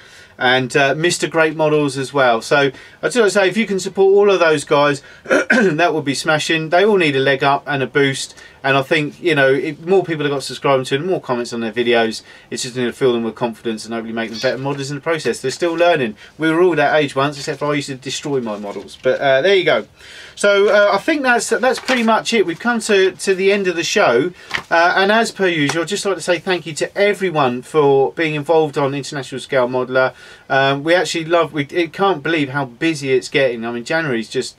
And Mr. Great Models as well. So I just want to say, if you can support all of those guys, that would be smashing. They all need a leg up and a boost. And I think, you know, if more people have got subscribed to them, more comments on their videos, it's just going to fill them with confidence and hopefully make them better models in the process. They're still learning. We were all that age once, except for I used to destroy my models. But there you go. So I think that's pretty much it. We've come to the end of the show. And as per usual, I'd just like to say thank you to everyone for being involved on International Scale Modeler. We actually can't believe how busy it's getting. I mean, January's just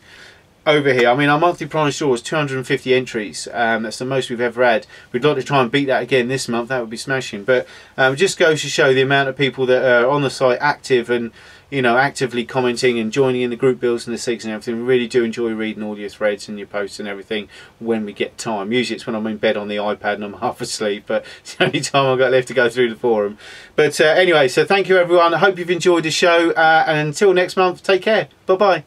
over here. I mean, our monthly prize draw was 250 entries. That's the most we've ever had. We'd like to try and beat that again this month. That would be smashing. But it just goes to show the amount of people that are on the site active and, you know, actively commenting and joining in the group builds and the SiGs and everything. We really do enjoy reading all your threads and your posts and everything when we get time. Usually it's when I'm in bed on the iPad and I'm half asleep, but it's the only time I've got left to go through the forum. But anyway, so thank you everyone. I hope you've enjoyed the show, and until next month, take care. Bye bye.